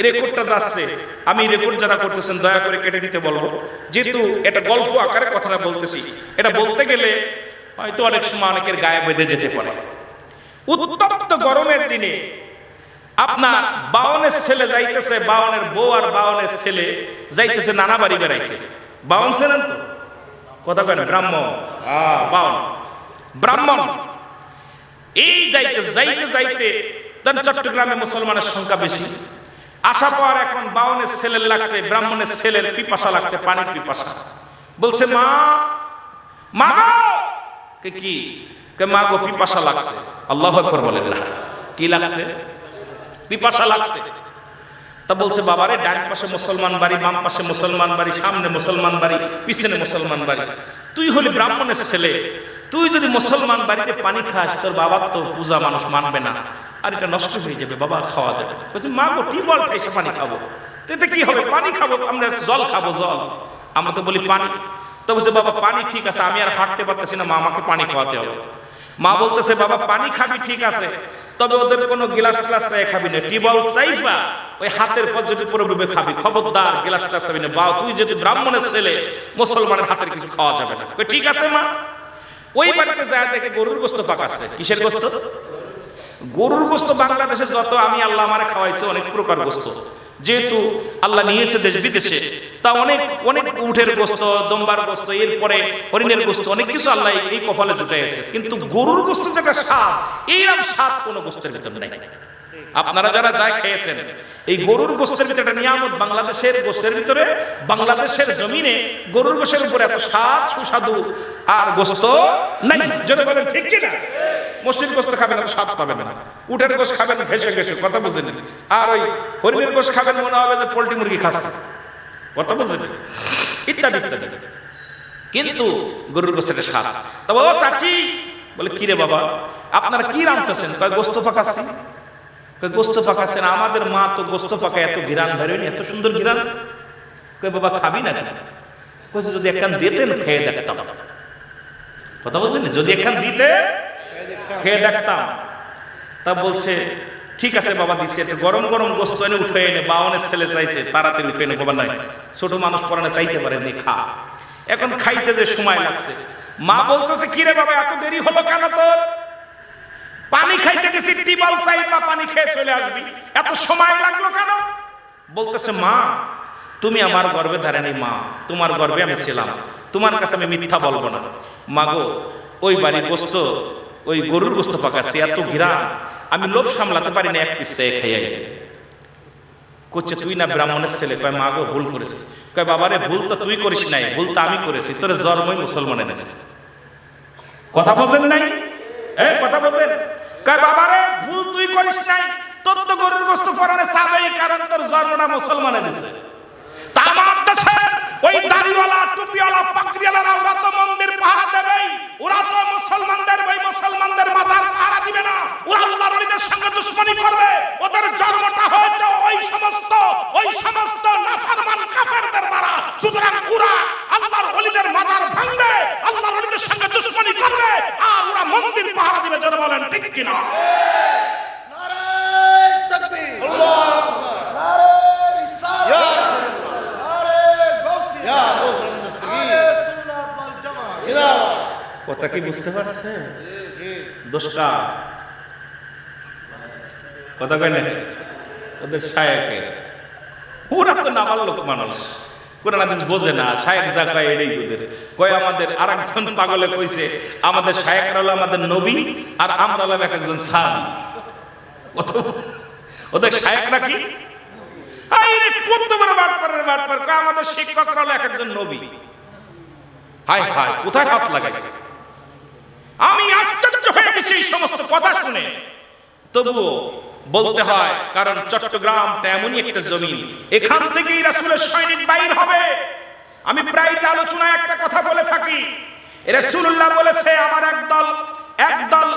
S1: রেকর্ডটা যাচ্ছে, আমি রেকর্ড যারা করতেছেন দয়া করে কেটে দিতে বলবো, যেহেতু এটা গল্প আকারে কথাটা বলতেছি। এটা বলতে গেলে হয়তো অনেক সময় অনেকের গায়ে বেঁধে যেতে পারে। উত্তপ্ত গরমের দিনে আপনার বাউনের ছেলে যাইতেছে, বাউনের বউ আর বাউনের ছেলে যাইতেছে নানা বাড়ি বেড়াইতে। বাউন ছিলেন তো, কথা কয় না, ব্রাহ্মণ, বাউন ব্রাহ্মণ। এই যাইতে যাইতে যাইতে চট্টগ্রামে মুসলমানের সংখ্যা বেশি। আশা পর এখন বাউনের ছেলের লাগছে, ব্রাহ্মণের ছেলের পিপাসা লাগছে, পানির পিপাসা। বলছে মা, মা গো, কি মা গো পিপাসা লাগছে। আল্লাহু আকবার বলেন না, কি লাগছে? পিপাসা লাগছে। তা বলছে বাবারে, ডান পাশে মুসলমান বাড়ি, বাম পাশে মুসলমান বাড়ি, সামনে মুসলমান বাড়ি, পিছনে মুসলমান বাড়ি, তুই হলি ব্রাহ্মণের ছেলে, তুই যদি মুসলমান বাড়িতে পানি খাস তোর বাবার তো পূজা মানুষ মানবে না, আর এটা নষ্ট হয়ে যাবে, বাবা খাওয়া যাবে। বলছে মা গো, টিউবওয়েল খাইছে পানি খাবো, এতে কি হবে, পানি খাবো, আমরা জল খাবো, জল, আমরা তো বলি পানি। তো বলছে বাবা পানি ঠিক আছে, আমি আর হাঁটতে পারতেছি না, মা আমাকে পানি খাওয়াতে হবে। মা বলতেছে বাবা পানি খাবি ঠিক আছে, তবে ওদের কোনো গ্লাস ক্লাস চাই খাবি না, টিউবওয়েল চাইবা ওই হাতের পর যদি পুরোভাবে খাবি, খবরদার গ্লাস ক্লাস চাবি না, বা তুই যদি ব্রাহ্মণের ছেলে মুসলমানের হাতের কিছু খাওয়া যাবে না। ঠিক আছে মা। ওই বাড়িতে যায় দেখে গরুর গোস্ত পাকাচ্ছে। কিসের গোস্ত? গরুর গোস্ত। বাংলাদেশে যত আমি আল্লাহ আমারে খাওয়াইছে অনেক প্রকার গোস্ত, যেহেতু আল্লাহ নিয়েছে দেশ বিদেশে, তা অনেক অনেক উঠের গোস্ত, দম্বার গোস্ত, এরপরে হরিণের গোস্ত, অনেক কিছু আল্লাহ এই কপালে জুটাইছে। কিন্তু গরুর গোস্ত যেটা স্বাদ, এইরকম স্বাদ কোনো গোস্তের ভিতর নাই। আপনারা যারা যাই খেয়েছেন, এই গরুর গোস্তের ভিতরে একটা নিয়ামত, বাংলাদেশের গোস্তের ভিতরে, বাংলাদেশের জমিনে গরুর গোস্তের উপরে এত স্বাদ সুস্বাদু আর গোস্ত নাই। যদি বলেন ঠিক কি না? মসজিদ গোস্ত খাবেন এত স্বাদ পাবেন না, উটের গোস্ত খাবেন ঘেসে ঘেসে, কথা বুঝেন, আর ওই হরিণের গোস্ত খাবেন মনে হবে যে পোল্ট্রি মুরগি খাচ্ছে, কথা বুঝেন, ইত্যাদি ইত্যাদি। কিন্তু গরুর গোস্তের স্বাদ। তবে ও চাচি বলে, কি রে বাবা আপনারা কি রাঁধতেছেন? কয় গোস্ত পাকাচ্ছি। গোস্ত পাকাচ্ছেন? আমাদের মা তো গোস্ত পাকায়, এত ঘিরান ধরেনি, এত সুন্দর ঘিরান। কয় বাবা খাবি না কেন? কইছে যদি একখান দিতেন খেয়ে দেখতাম। কথা বলছেন, যদি একখান দিতে খেয়ে দেখতাম। তা বলছে ঠিক আছে বাবা দিছে, গরম গরম গোস্ত এনে উঠে এনে, বাওনের ছেলে চাইছে তাড়াতাড়ি উঠে এনে, বাবা নাই ছোট মানুষ পরানে চাইতে পারেনি, খা। এখন খাইতে যে সময় লাগছে, মা বলতেছে কি রে বাবা এত দেরি হলো কেন তোর? পানি খাইতে গেছি, টিউবওয়েল চাইবা, পানি খেয়ে চলে আসবি, এত সময় লাগলো কেন? বলতেছে মা তুমি আমার গর্ভে ধারেনি, মা তোমার গর্ভে আমি ছিলাম, তোমার কাছে আমি মিথ্যা বলবো না। মা গো ওই বাড়ির গোস্ত, ওই গরুর গোস্ত পাকাচ্ছি, এত ঘিরান আমি লোভ সামলাতে পারি না, এক পিস খেয়ে আইছি। করছে তুই না ব্রাহ্মণের ছেলে? কয় মা গো ভুল করেছিস। কয় বাবারে ভুল তো তুই করিস নাই, ভুল তো আমি করেছি, তোর জন্মই মুসলমান এনেছে। কথা বলছেন নাই? কথা বলছেন? কয় বাবারে ভুল তুই করিস নাই, তোর তো গরুর গোস্ত পরানে চাবেই, কারণ তোর জন্মটা মুসলমানে দিছে। তা আমার দেশের ওই দাড়িওয়ালা টুপিওয়ালা পাগড়িওয়ালারা ওরা তো মন্দির পাহারা দেবেই, ওরা তো মুসলমানদের ওই মুসলমানদের মাজার পাহারা দিবে না, ওরা আল্লাহর ওলিদের সঙ্গে দুশমনি করবে। ওদের জন্মটা হয়েছে ওই সমস্ত নাফরমান কাফেরদের দ্বারা। সুতরাং ওরা আল্লাহর ওলিদের মাজার ভাঙবে, আল্লাহর ওলিদের সঙ্গে দুশমনি করবে, আর ওরা মন্দির পাহারা দিবে। যারা বলেন ঠিক কিনা?
S2: নারে তাকবীর, আল্লাহু আকবার, নারে রিসালাত, নারে গাউসিয়া, গাউসুল মুস্তাকিম, নারে সুন্নাত ওয়াল জামাত। জিন্দাবাদ।
S1: কথা কি বুঝতে পারছেন? দোষটা কথা কয় না ওদের শায়েকে, ওরা তো নামাল লোক মানুষ, কোরআন হাদিস বোঝে না, শায়েক যা কয় এটাই ওদের কয়। আমাদের আরেকজন পাগলে কইছে আমাদের শায়েকরা হলো আমাদের নবী, আর আমরা হলাম এক একজন সাহাবী। ওদের শায়েকরা কি আইরে কত বড় বাটপার কয় আমাদের শিক্ষকরা হলো এক একজন নবী। হায় হায়, কোথায় হাত লাগাইছে? আমি আশ্চর্য হয়ে গেছি এই সমস্ত কথা শুনে। তবুও বলতে হয়, কারণ চট্টগ্রাম তেমনই একটা জমি, এখান থেকেই রাসূলের সৈনিক বাইর হবে। আমি প্রায় আলোচনায় একটা কথা বলে থাকি, রাসূলুল্লাহ বলেছে আমার একদল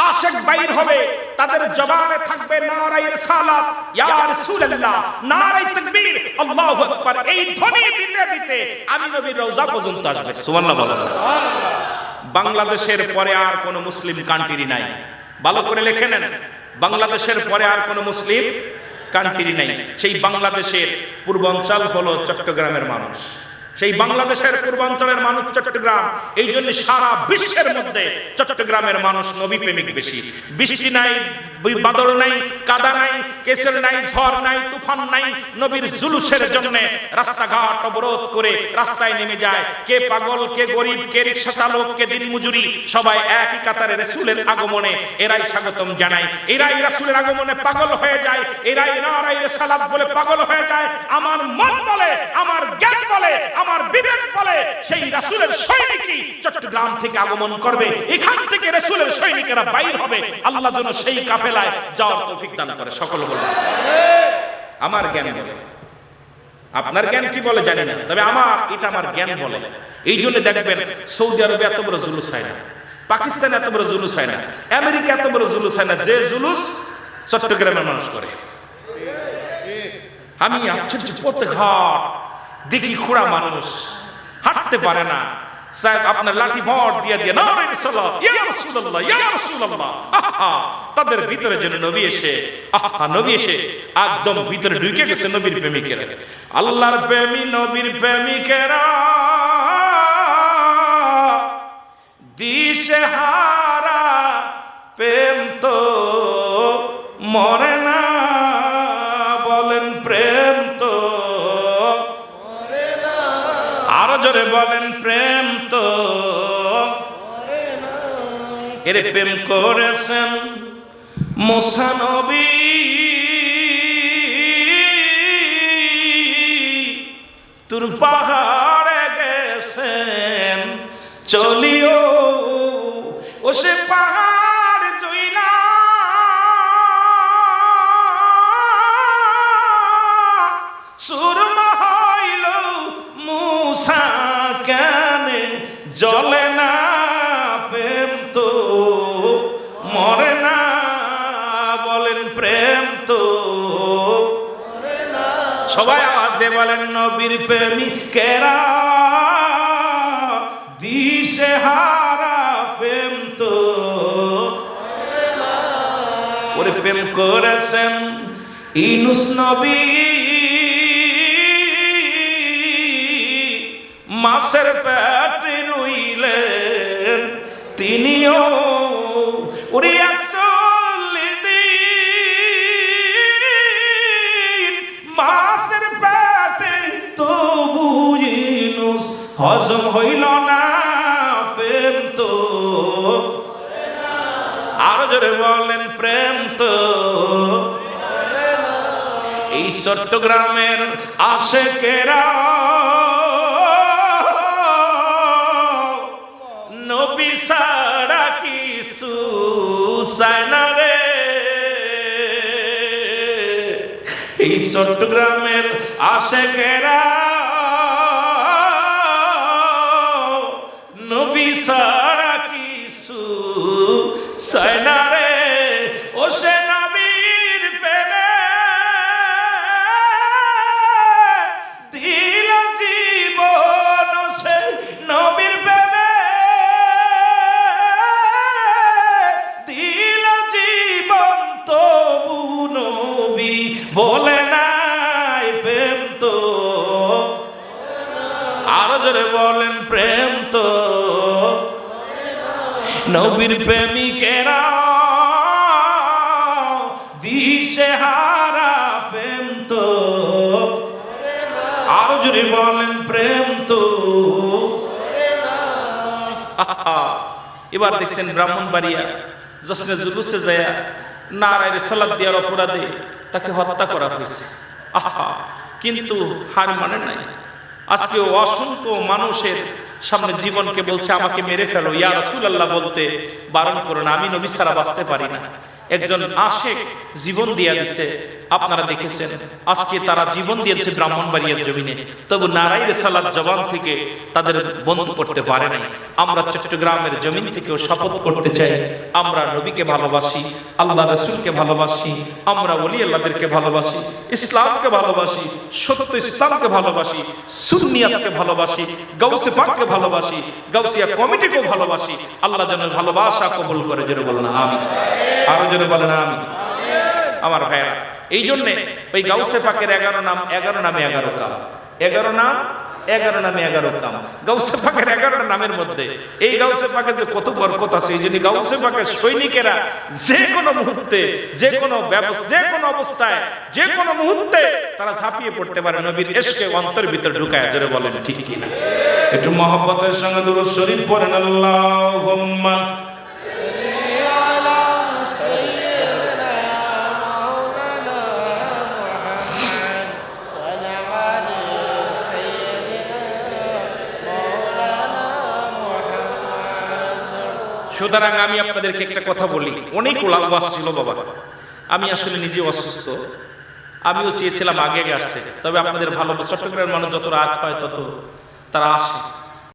S1: আশিক বাইর হবে, তাদের জবানে থাকবে নারায়ে রিসালাত, ইয়া রাসূলুল্লাহ, নারায়ে তাকবীর, আল্লাহু আকবার। এই ধ্বনি দিতে দিতে আমি নবীর রওজা পর্যন্ত আসবে। সুবহানাল্লাহ বলেন। বাংলাদেশের পরে আর কোনো মুসলিম কান্ট্রি নাই, ভালো করে লিখে নেন, বাংলাদেশের পরে আর কোনো মুসলিম কান্ট্রি নাই। সেই বাংলাদেশের পূর্বাঞ্চল হলো চট্টগ্রামের মানুষ, সেই বাংলাদেশের পূর্বাঞ্চলের মানুষ চট্টগ্রাম। এই জন্য সারা বিশ্বের মধ্যে চট্টগ্রামের মানুষ নবী প্রেমিক বেশি। বৃষ্টি নাই, বাদল নাই, কাদা নাই, কেসের নাই, ঝড় নাই, তুফান নাই, নবীর জুলুসের জন্য রাস্তাঘাট অবরোধ করে রাস্তায় নেমে যায়। কে পাগল, কে গরিব, কে রিকশা চালক, কে দিনমজুরি, সবাই একই কাতারে রাসূলের আগমনে এরাই স্বাগতম জানায়, এরাই রাসূলের আগমনে পাগল হয়ে যায়, এরাই নারায়ে রিসালাত বলে পাগল হয়ে যায়। আমার মন বলে, আমার জ্ঞান বলে, আমার বিবেক বলে সেই রাসূলের সৈনিকই চট্টগ্রাম থেকে আগমন করবে, এখান থেকে রাসূলের সৈনিকেরা বাইর হবে। আল্লাহ যেন সেই কাফেলায় যাওয়ার তৌফিক দান করে। সকলে বলুন আমার জ্ঞান বলে। আপনার জ্ঞান কি বলে জানি না, তবে এটা আমার জ্ঞান বলে। এই জন্য দেখবেন সৌদি আরবে এত বড় জুলুস হয় না, পাকিস্তানে এত বড় জুলুস হয় না, আমেরিকা এত বড় জুলুস হয় না, যে জুলুস চট্টগ্রামের মানুষ করে। আমি আশ্চর্য, প্রত্যেক ঘাট দেখি খোড়া মানুষ হাঁটতে পারে না, আপনার লাঠি ভর দিয়ে দিয়ে নারে সালাত ইয়া রাসূলুল্লাহ ইয়া রাসূলুল্লাহ। তাদের ভিতরে যেন নবী এসে নবী এসে একদম ভিতরে ঢুকে গেছে। নবীর প্রেমিকেরা, আল্লাহর প্রেমী নবীর প্রেমিকেরা দিশে হারা, প্রেম তো মরে না, বলেন প্রেম তো মরে না, আরো জোরে বলেন প্রেম তো মরে না। এর প্রেম করেছেন মুসা নবী, তুর পাহাড়ে গেছেন চলিও, ও সে পাহাড় জইলা সুরমা হইল, মুসা কেন জ্বলে না, প্রেম তো মরে না, বলেন প্রেম তো মরে না। সবাই আওয়াজ দিয়ে বলেন নবীর প্রেমিকেরা দিশে হারা, প্রেম তো মরে না। ওরে প্রেম করেছেন ইউনূস নবী, মাছের পেটে রইলেন তিনিও, ওরে ৪১ দিন মাছের পেটে, তবু ইউনূস হজম হইল না, প্রেম তো আরো জোরে বলেন প্রেম তো। এই চট্টগ্রামের আশেকেরা নবী ছাড়া কিছু চায় না রে। এই চট্টগ্রামের আশেকেরা নবী ছাড়া কিছু চায় না রে। ও সে নবীর প্রেমে দিল জীবন, সে নবীর প্রেমে দিল জীবন, তবু নবী বলে নাই প্রেম তো। আরো জোরে বলেন প্রেম তো। নবীর প্রেমিকেরা দিশে হারা, প্রেম তো আরো জোরে বলেন প্রেম তো। এবার দেখছেন ব্রাহ্মণবাড়িয়া জশ্নে জুলুসে যায় নারায়ে সালাত দেওয়ার অপরাধে তাকে হত্যা করা হয়েছে। কিন্তু হার মানে নাই। আজকে অসংখ্য মানুষের সামনে জীবনকে বলছে আমাকে মেরে ফেলো, ইয়া রাসূলুল্লাহ বলতে বারণ করো না, আমি নবী ছাড়া বাঁচতে পারি না। একজন আশিক জীবন দিয়া দিছে, আপনারা দেখেছেন। আজকে তারা জীবন দিয়েছে ব্রাহ্মণবাড়িয়ার জমিনে, তবু নারায়ে রিসালাত জবান থেকে তাদের বন্ধ করতে পারে নাই। আমরা চট্টগ্রামের জমিন থেকেও শপথ করতে চাই, আমরা নবীকে ভালোবাসি, আল্লাহ রাসূলকে ভালোবাসি, আমরা ওলি আল্লাহদেরকে ভালোবাসি, ইসলামকে ভালোবাসি, সত্য ইসলামকে ভালোবাসি, সুন্নিয়াতকে ভালোবাসি, গাউসে পাককে ভালোবাসি, গাউসিয়া কমিটিকে ভালোবাসি। আল্লাহ যেন ভালোবাসা কবুল করে, যেন বলেন আমিন। আরো যেন বলেন আমিন। আমার ভাইরা, এই জন্য ওই গাউসে পাকের 11 নাম, 11 নামে 11 কাম, 11 নাম 11 নামে 11 কাম। গাউসে পাকের 11টা নামের মধ্যে এই গাউসে পাকের যে কত বরকত আছে, এই জন্য গাউসে পাকের সৈনিকেরা যে কোনো মুহূর্তে, যে কোনো ব্যবস্থা, যে কোনো অবস্থায়, যে কোনো মুহূর্তে তারা ঝাঁপিয়ে পড়তে পারে নবীর ইশকে অন্তর ভিতরে ঢুকায়। জোরে বলেন ঠিক কি না? একটু মহব্বতের সঙ্গে দুরূদ শরীফ পড়েন। আল্লাহুম্মা সুতরাং আমি আপনাদেরকে একটা কথা বলি, অনেক ওয়াজ ছিল বাবা, আমি আসলে নিজে অসুস্থ, আমিও চেয়েছিলাম আগে আগে আসতে, তবে আপনাদের ভালো, চট্টগ্রামের মানুষ যত রাত হয় তত তারা আসে।